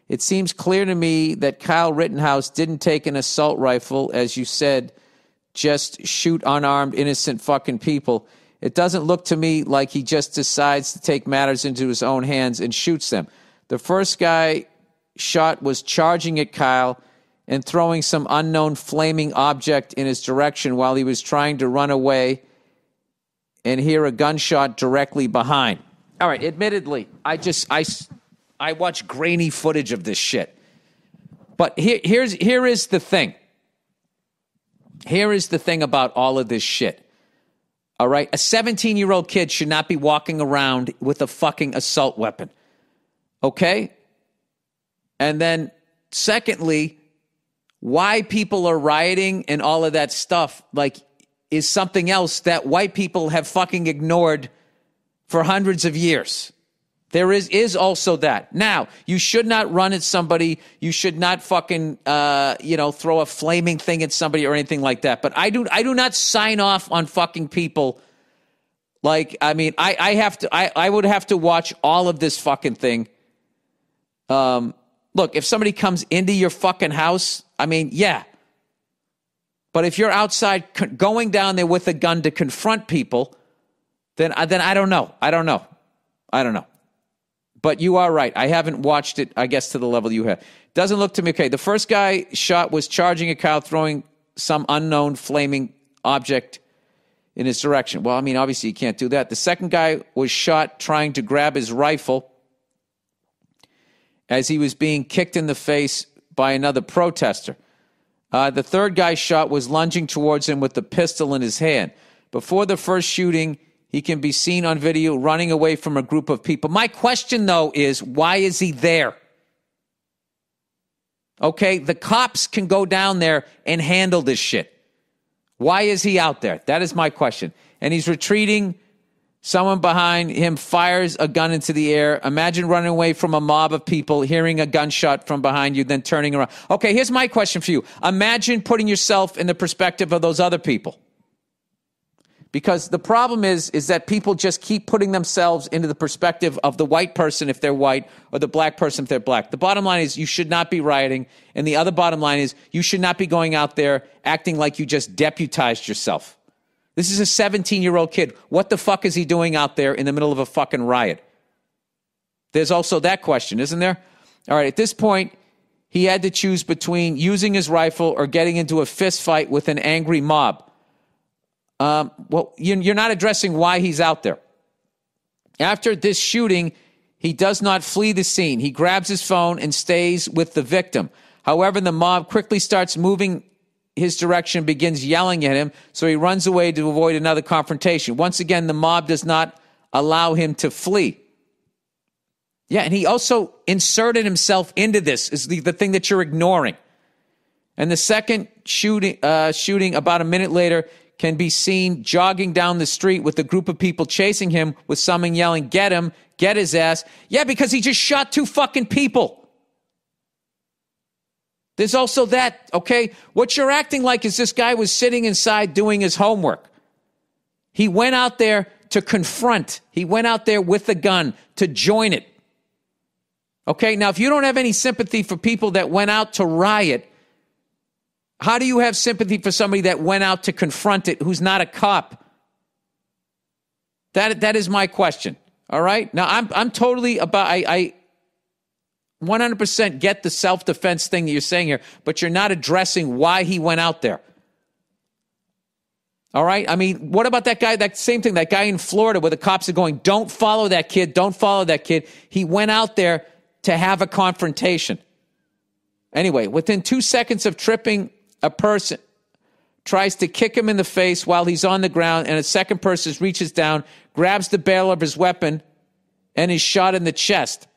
It seems clear to me that Kyle Rittenhouse didn't take an assault rifle, as you said, just shoot unarmed, innocent fucking people. It doesn't look to me like he just decides to take matters into his own hands and shoots them. The first guy shot was charging at Kyle and throwing some unknown flaming object in his direction while he was trying to run away and hear a gunshot directly behind. All right, admittedly, I watch grainy footage of this shit. But here is the thing. Here is the thing about all of this shit. All right? A 17-year-old kid should not be walking around with a fucking assault weapon. Okay? And then, secondly, why people are rioting and all of that stuff, is something else that white people have fucking ignored for hundreds of years. There is also that. Now, you should not run at somebody. You should not fucking, throw a flaming thing at somebody or anything like that. But I do not sign off on fucking people. I would have to watch all of this fucking thing. Look, if somebody comes into your fucking house, yeah. But if you're outside going down there with a gun to confront people, then I don't know. I don't know. But you are right. I haven't watched it, I guess, to the level you have. Doesn't look to me okay. The first guy shot was charging a cow, throwing some unknown flaming object in his direction. Well, obviously you can't do that. The second guy was shot trying to grab his rifle as he was being kicked in the face by another protester. The third guy shot was lunging towards him with the pistol in his hand. Before the first shooting, he can be seen on video running away from a group of people. My question, though, is why is he there? Okay, the cops can go down there and handle this shit. Why is he out there? That is my question. And he's retreating. Someone behind him fires a gun into the air. Imagine running away from a mob of people, hearing a gunshot from behind you, then turning around. Okay, here's my question for you. Imagine putting yourself in the perspective of those other people. Because the problem is that people just keep putting themselves into the perspective of the white person if they're white or the black person if they're black. The bottom line is you should not be rioting. And the other bottom line is you should not be going out there acting like you just deputized yourself. This is a 17-year-old kid. What the fuck is he doing out there in the middle of a fucking riot? There's also that question, isn't there? All right, at this point, he had to choose between using his rifle or getting into a fist fight with an angry mob. You're not addressing why he's out there. After this shooting, he does not flee the scene. He grabs his phone and stays with the victim. However, the mob quickly starts moving his direction, begins yelling at him, so he runs away to avoid another confrontation. Once again, the mob does not allow him to flee. Yeah, and he also inserted himself into this, is the thing that you're ignoring. And the second shooting about a minute later can be seen jogging down the street with a group of people chasing him with someone yelling, "Get him, get his ass." Yeah, because he just shot 2 fucking people. There's also that, okay? What you're acting like is this guy was sitting inside doing his homework. He went out there to confront. He went out there with a gun to join it. Okay, now if you don't have any sympathy for people that went out to riot, how do you have sympathy for somebody that went out to confront it who's not a cop? That is my question, all right? Now, I'm totally about, I 100% get the self-defense thing that you're saying here, but you're not addressing why he went out there. All right? What about that guy, that same thing, that guy in Florida where the cops are going, don't follow that kid, don't follow that kid. He went out there to have a confrontation. Anyway, within 2 seconds of tripping, a person tries to kick him in the face while he's on the ground, and a second person reaches down, grabs the barrel of his weapon, and is shot in the chest.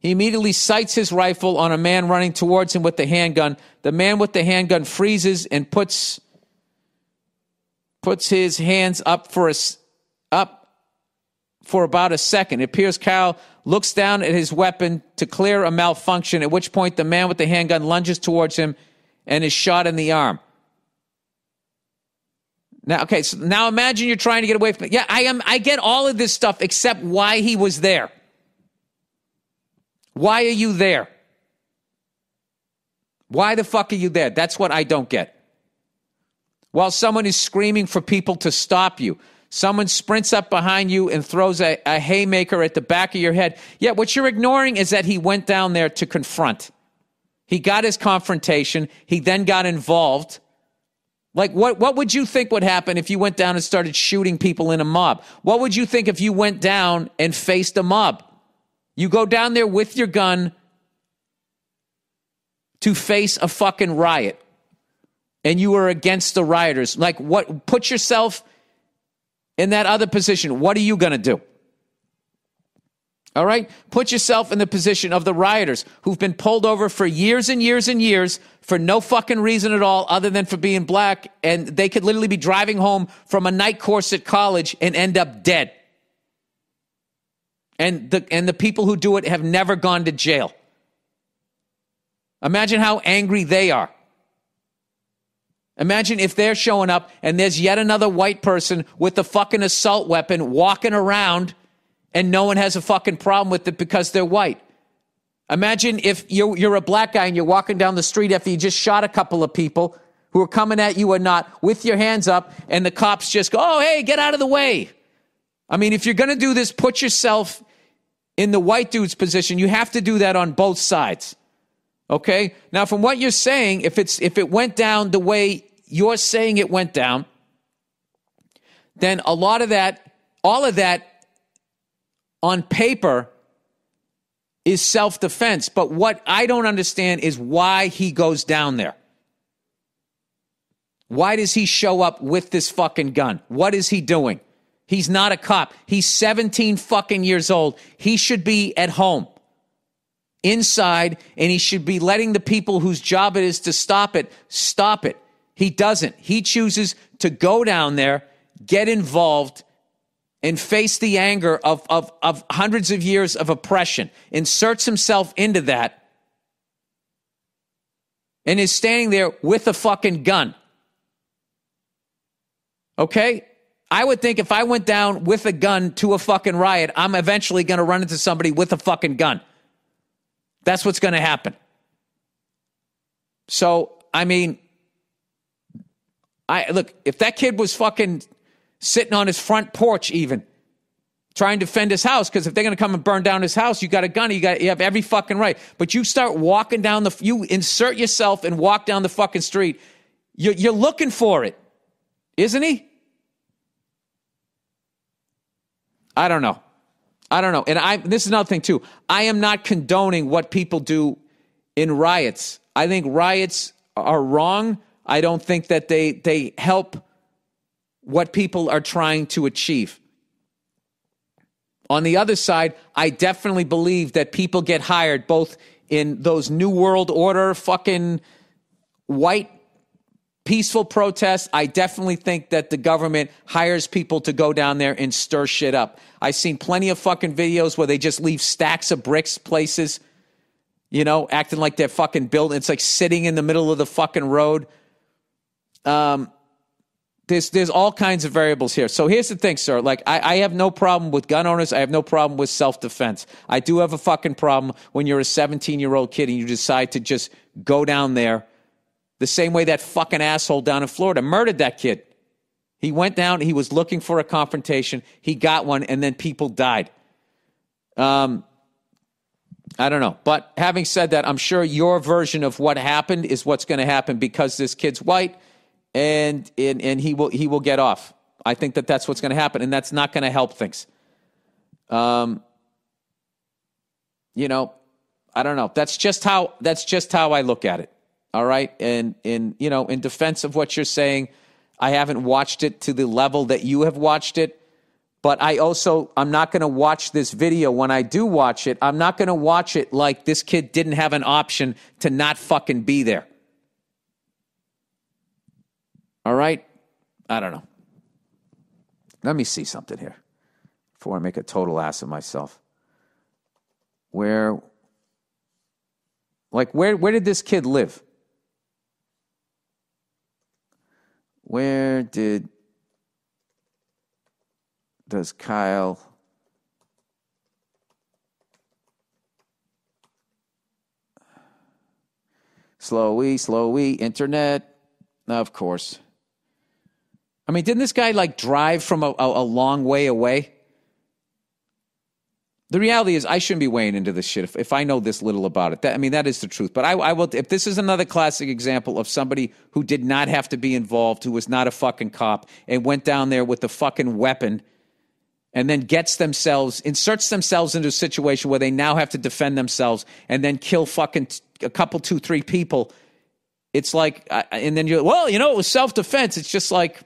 He immediately sights his rifle on a man running towards him with the handgun. The man with the handgun freezes and puts his hands up for about a second. It appears Carroll looks down at his weapon to clear a malfunction, at which point the man with the handgun lunges towards him and is shot in the arm. Now, okay, so now imagine you're trying to get away from it. Yeah, I get all of this stuff except why he was there. Why are you there? Why the fuck are you there? That's what I don't get. While someone is screaming for people to stop you, someone sprints up behind you and throws a haymaker at the back of your head. Yeah, what you're ignoring is that he went down there to confront. He got his confrontation. He then got involved. Like, what would you think would happen if you went down and started shooting people in a mob? What would you think if you went down and faced a mob? You go down there with your gun to face a fucking riot, and you are against the rioters. Like, what? Put yourself in that other position. What are you going to do? All right? Put yourself in the position of the rioters who've been pulled over for years and years and years for no fucking reason at all other than for being black, and they could literally be driving home from a night course at college and end up dead. And the people who do it have never gone to jail. Imagine how angry they are. Imagine if they're showing up and there's yet another white person with a fucking assault weapon walking around and no one has a fucking problem with it because they're white. Imagine if you're a black guy and you're walking down the street after you just shot a couple of people who are coming at you or not with your hands up, and the cops just go, oh, hey, get out of the way. I mean, if you're going to do this, put yourself in the white dude's position. You have to do that on both sides. Okay? Now, from what you're saying, if it went down the way you're saying it went down, then all of that on paper is self-defense. But what I don't understand is why he goes down there. Why does he show up with this fucking gun? What is he doing? He's not a cop. He's 17 fucking years old. He should be at home, inside, and he should be letting the people whose job it is to stop it. He doesn't. He chooses to go down there, get involved, and face the anger of hundreds of years of oppression, inserts himself into that, and is standing there with a fucking gun. Okay? I would think if I went down with a gun to a fucking riot, I'm eventually going to run into somebody with a fucking gun. That's what's going to happen. So, I mean, look, if that kid was fucking sitting on his front porch even, trying to defend his house, because if they're going to come and burn down his house, you got a gun, you have every fucking right. But you start walking down you insert yourself and walk down the fucking street, you're looking for it, isn't he? I don't know. And this is another thing too. I am not condoning what people do in riots. I think riots are wrong. I don't think that they help what people are trying to achieve. On the other side, I definitely believe that people get hired both in those New World Order fucking white peaceful protests. I definitely think that the government hires people to go down there and stir shit up. I've seen plenty of fucking videos where they just leave stacks of bricks places, acting like they're fucking building. It's like sitting in the middle of the fucking road. There's all kinds of variables here. So here's the thing, sir. Like, I have no problem with gun owners. I have no problem with self-defense. I do have a fucking problem when you're a 17-year-old kid and you decide to just go down there the same way that fucking asshole down in Florida murdered that kid. He went down, he was looking for a confrontation, he got one, and then people died. I don't know. But having said that, I'm sure your version of what happened is what's going to happen because this kid's white and he will get off. I think that that's what's going to happen, and that's not going to help things. I don't know. That's just how I look at it. All right. And in defense of what you're saying, I haven't watched it to the level that you have watched it, But I'm not going to watch this video. When I do watch it, I'm not going to watch it like this kid didn't have an option to not fucking be there. All right? I don't know. Let me see something here before I make a total ass of myself. Where did this kid live? Where does Kyle slowy internet? Of course. I mean, didn't this guy like drive from a long way away? The reality is I shouldn't be weighing into this shit if I know this little about it. That is the truth. But I will, if this is another classic example of somebody who did not have to be involved, who was not a fucking cop, and went down there with a fucking weapon and then inserts themselves into a situation where they now have to defend themselves and then kill fucking a couple, 2, 3 people. It's like, and then it was self-defense. It's just like,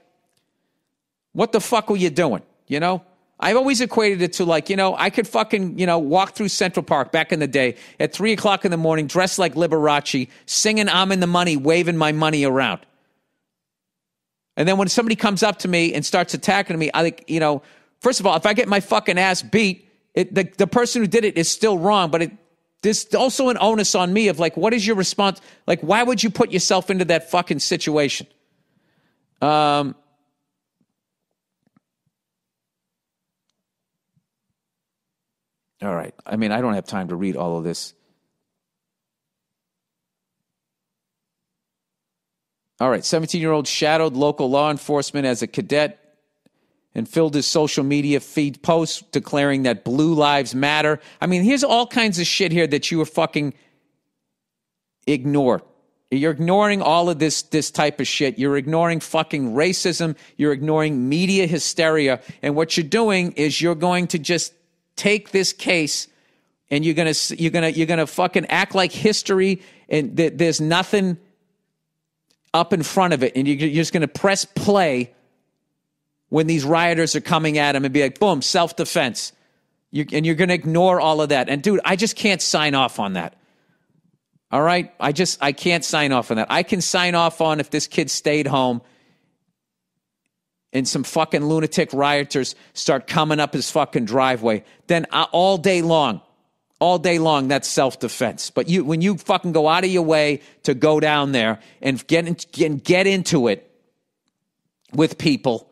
what the fuck were you doing? You know? I've always equated it to like, I could fucking, walk through Central Park back in the day at 3 o'clock in the morning, dressed like Liberace, singing I'm in the money, waving my money around. And then when somebody comes up to me and starts attacking me, I think, first of all, if I get my fucking ass beat, the person who did it is still wrong, but there's also an onus on me of like, what is your response? Like, why would you put yourself into that fucking situation? All right. I mean, I don't have time to read all of this. All right. 17-year-old shadowed local law enforcement as a cadet and filled his social media feed posts declaring that Blue Lives Matter. I mean, here's all kinds of shit here that you are fucking ignore. You're ignoring all of this type of shit. You're ignoring fucking racism. You're ignoring media hysteria. And what you're doing is you're going to just take this case and you're gonna fucking act like history and there's nothing up in front of it, and you're just gonna press play when these rioters are coming at him and be like, boom, self-defense. And you're gonna ignore all of that. And dude, I just can't sign off on that. All right? I can't sign off on that. I can sign off on if this kid stayed home and some fucking lunatic rioters start coming up his fucking driveway, then all day long, that's self-defense. But when you fucking go out of your way to go down there and get into it with people,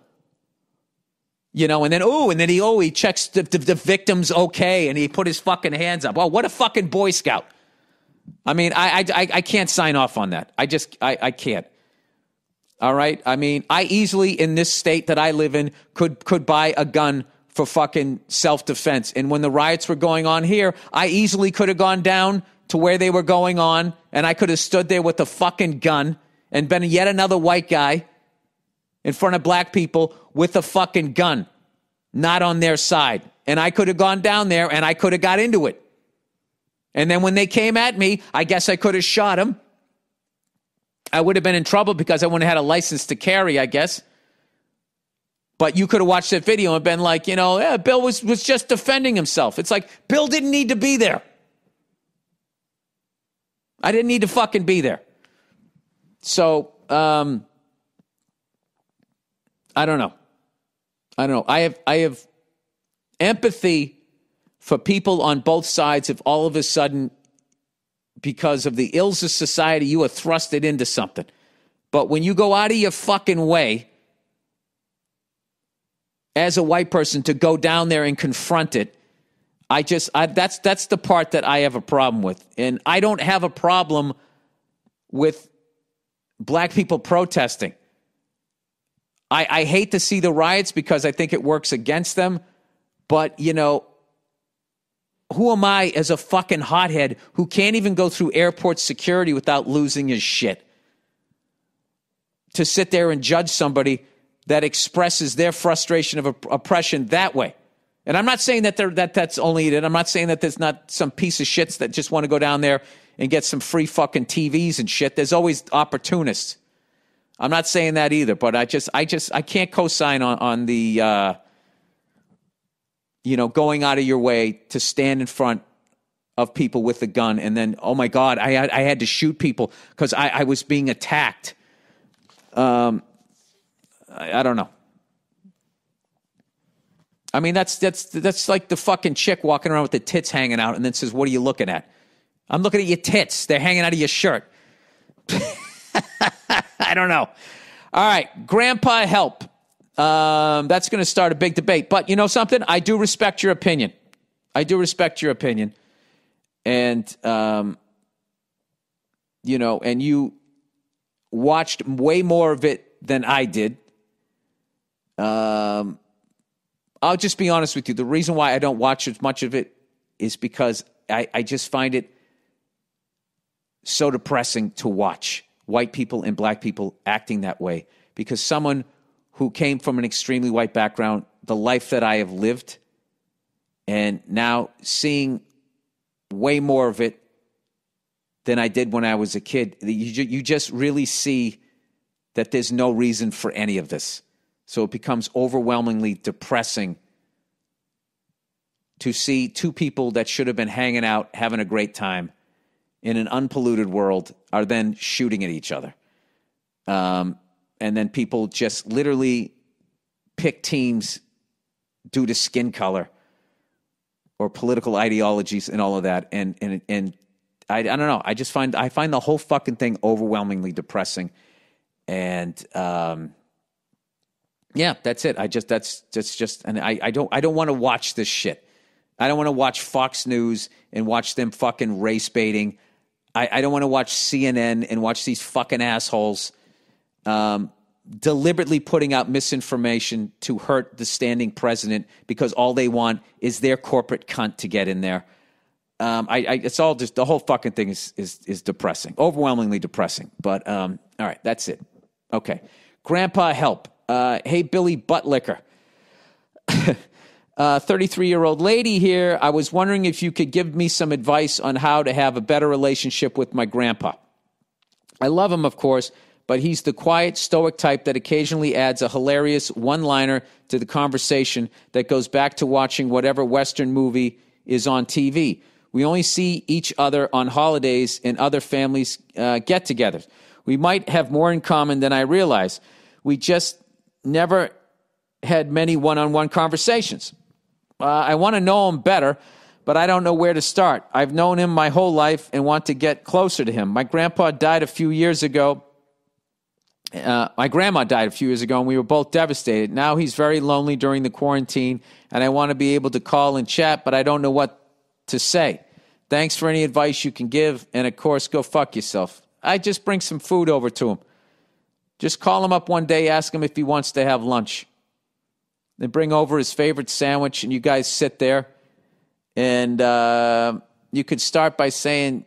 and then he checks the victim's okay, and he put his fucking hands up. Oh, what a fucking Boy Scout. I mean, I can't sign off on that. I can't. All right. I mean, I easily in this state that I live in could buy a gun for fucking self-defense. And when the riots were going on here, I easily could have gone down to where they were going on, and I could have stood there with a fucking gun and been yet another white guy in front of black people with a fucking gun, not on their side. And I could have gone down there and I could have got into it. And then when they came at me, I guess I could have shot them. I would have been in trouble because I wouldn't have had a license to carry, I guess. But you could have watched that video and been like, Bill was just defending himself. It's like, Bill didn't need to be there. I didn't need to fucking be there. So, I don't know. I have empathy for people on both sides if all of a sudden, because of the ills of society, you are thrusted into something. But when you go out of your fucking way as a white person to go down there and confront it, that's the part that I have a problem with. And I don't have a problem with black people protesting. I hate to see the riots because I think it works against them. But, who am I as a fucking hothead who can't even go through airport security without losing his shit to sit there and judge somebody that expresses their frustration of oppression that way? And I'm not saying that that's only it. I'm not saying that there's not some piece of shits that just want to go down there and get some free fucking TVs and shit. There's always opportunists. I'm not saying that either, but I can't co-sign on the going out of your way to stand in front of people with a gun, and then, oh my God, I had to shoot people because I was being attacked. I don't know. I mean, that's like the fucking chick walking around with the tits hanging out and then says, "What are you looking at?" I'm looking at your tits. They're hanging out of your shirt. I don't know. All right, Grandpa help. That's going to start a big debate. But you know something? I do respect your opinion. And, and you watched way more of it than I did. I'll just be honest with you. The reason why I don't watch as much of it is because I just find it so depressing to watch white people and black people acting that way. Because someone who came from an extremely white background, the life that I have lived, and now seeing way more of it than I did when I was a kid, you just really see that there's no reason for any of this. So it becomes overwhelmingly depressing to see two people that should have been hanging out, having a great time in an unpolluted world are then shooting at each other. And then people just literally pick teams due to skin color or political ideologies and all of that. And I don't know. I find the whole fucking thing overwhelmingly depressing. And yeah, that's it. And I don't want to watch this shit. I don't want to watch Fox News and watch them fucking race baiting. I don't want to watch CNN and watch these fucking assholes deliberately putting out misinformation to hurt the standing president because all they want is their corporate cunt to get in there. It's all just, the whole fucking thing is depressing, overwhelmingly depressing. But all right, that's it. Okay, Grandpa help. Hey, Billy Buttlicker. 33-year-old lady here. I was wondering if you could give me some advice on how to have a better relationship with my grandpa. I love him, of course, but he's the quiet, stoic type that occasionally adds a hilarious one-liner to the conversation that goes back to watching whatever Western movie is on TV. We only see each other on holidays and other families' get-togethers. We might have more in common than I realize. We just never had many one-on-one conversations. I want to know him better, but I don't know where to start. I've known him my whole life and want to get closer to him. My grandpa died a few years ago. My grandma died a few years ago, and we were both devastated. Now he's very lonely during the quarantine, and I want to be able to call and chat, but I don't know what to say. Thanks for any advice you can give, and of course, go fuck yourself. I just bring some food over to him. Just call him up one day, ask him if he wants to have lunch. Then bring over his favorite sandwich, and you guys sit there. And you could start by saying,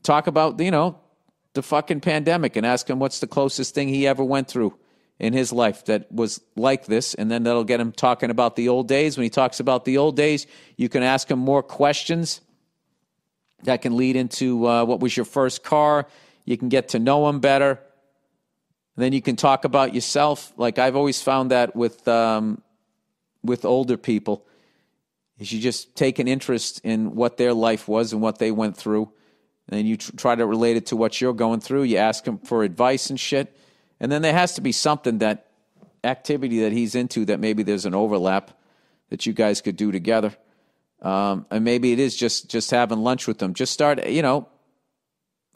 talk about, the fucking pandemic and ask him what's the closest thing he ever went through in his life that was like this. And then that'll get him talking about the old days. When he talks about the old days, you can ask him more questions that can lead into what was your first car. You can get to know him better. And then you can talk about yourself. Like I've always found that with older people, is you just take an interest in what their life was and what they went through. And then you try to relate it to what you're going through. You ask him for advice and shit. And then there has to be something, that activity that he's into, that maybe there's an overlap that you guys could do together. And maybe it is just having lunch with them. Just start,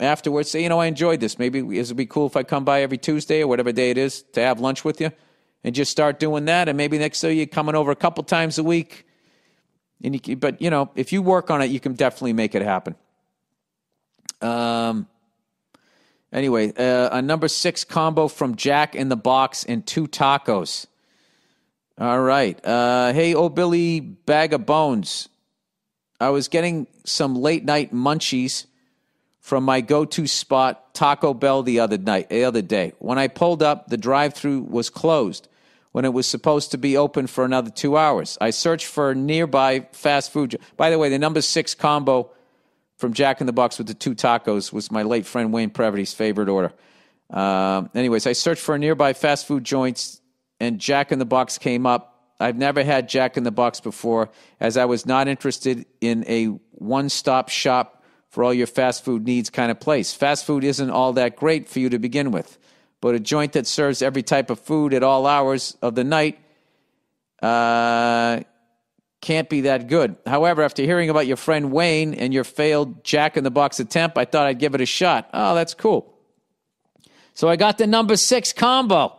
afterwards, say, I enjoyed this. Maybe it would be cool if I come by every Tuesday or whatever day it is to have lunch with you, and just start doing that. And maybe next day you're coming over a couple times a week. But if you work on it, you can definitely make it happen. Anyway, a number 6 combo from Jack in the Box and 2 tacos. All right. Hey, oh Billy, bag of bones. I was getting some late night munchies from my go-to spot, Taco Bell, the other day. When I pulled up, the drive-thru was closed when it was supposed to be open for another 2 hours. I searched for nearby fast food. By the way, the number 6 combo from Jack in the Box with the 2 tacos was my late friend Wayne Previty's favorite order. Anyways, I searched for nearby fast food joints, and Jack in the Box came up I've never had Jack in the Box before, as I was not interested in a one-stop shop for all your fast food needs kind of place. Fast food isn't all that great for you to begin with, but a joint that serves every type of food at all hours of the night can't be that good. However, after hearing about your friend Wayne and your failed Jack in the Box attempt, I thought I'd give it a shot. Oh, that's cool. So I got the number 6 combo,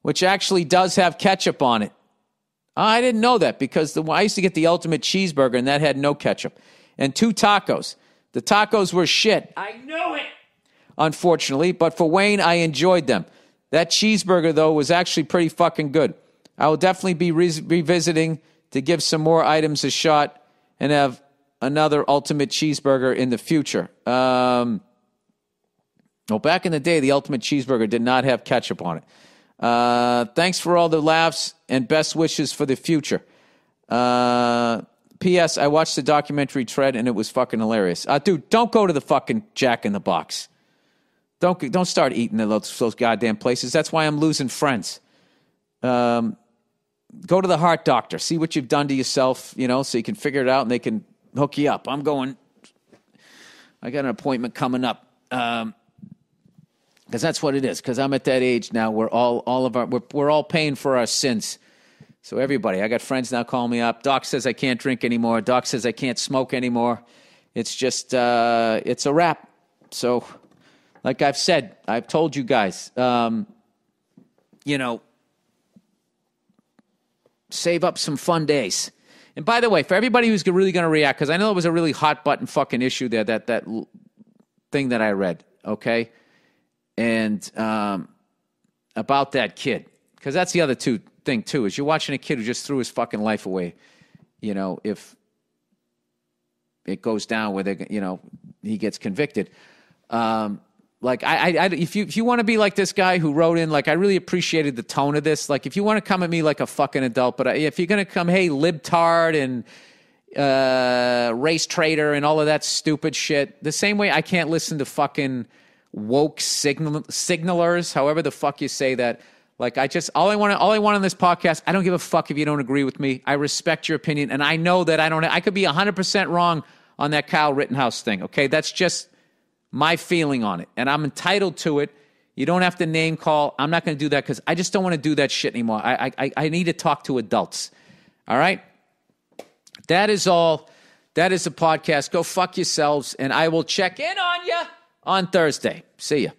which actually does have ketchup on it. I didn't know that because I used to get the ultimate cheeseburger, and that had no ketchup. And 2 tacos. The tacos were shit. I knew it! Unfortunately, but for Wayne, I enjoyed them. That cheeseburger, though, was actually pretty fucking good. I will definitely be revisiting to give some more items a shot and have another ultimate cheeseburger in the future. Well, back in the day, the ultimate cheeseburger did not have ketchup on it. Thanks for all the laughs and best wishes for the future. P.S. I watched the documentary Tread, and it was fucking hilarious. Dude, don't go to the fucking Jack in the Box. Don't start eating at those goddamn places. That's why I'm losing friends. Go to the heart doctor. See what you've done to yourself, so you can figure it out and they can hook you up. I got an appointment coming up. Because that's what it is. Because I'm at that age now where we're all paying for our sins. So everybody, I got friends now calling me up. Doc says I can't drink anymore. Doc says I can't smoke anymore. It's just, it's a wrap. So, like I've said, I've told you guys, save up some fun days. And by the way, for everybody who's really going to react, because I know it was a really hot button fucking issue there, that thing that I read, okay? And about that kid, because that's the other thing too, is you're watching a kid who just threw his fucking life away. If it goes down where he gets convicted. If you want to be like this guy who wrote in, I really appreciated the tone of this. If you want to come at me like a fucking adult, but if you're going to come, hey, libtard and race traitor and all of that stupid shit, the same way I can't listen to fucking woke signalers, however the fuck you say that. All I want on this podcast, I don't give a fuck if you don't agree with me. I respect your opinion, and I know that I could be 100% wrong on that Kyle Rittenhouse thing, okay? That's just my feeling on it, and I'm entitled to it. You don't have to name call. I'm not going to do that because I just don't want to do that shit anymore. I need to talk to adults, all right? That is all. That is the podcast. Go fuck yourselves, and I will check in on you on Thursday. See ya.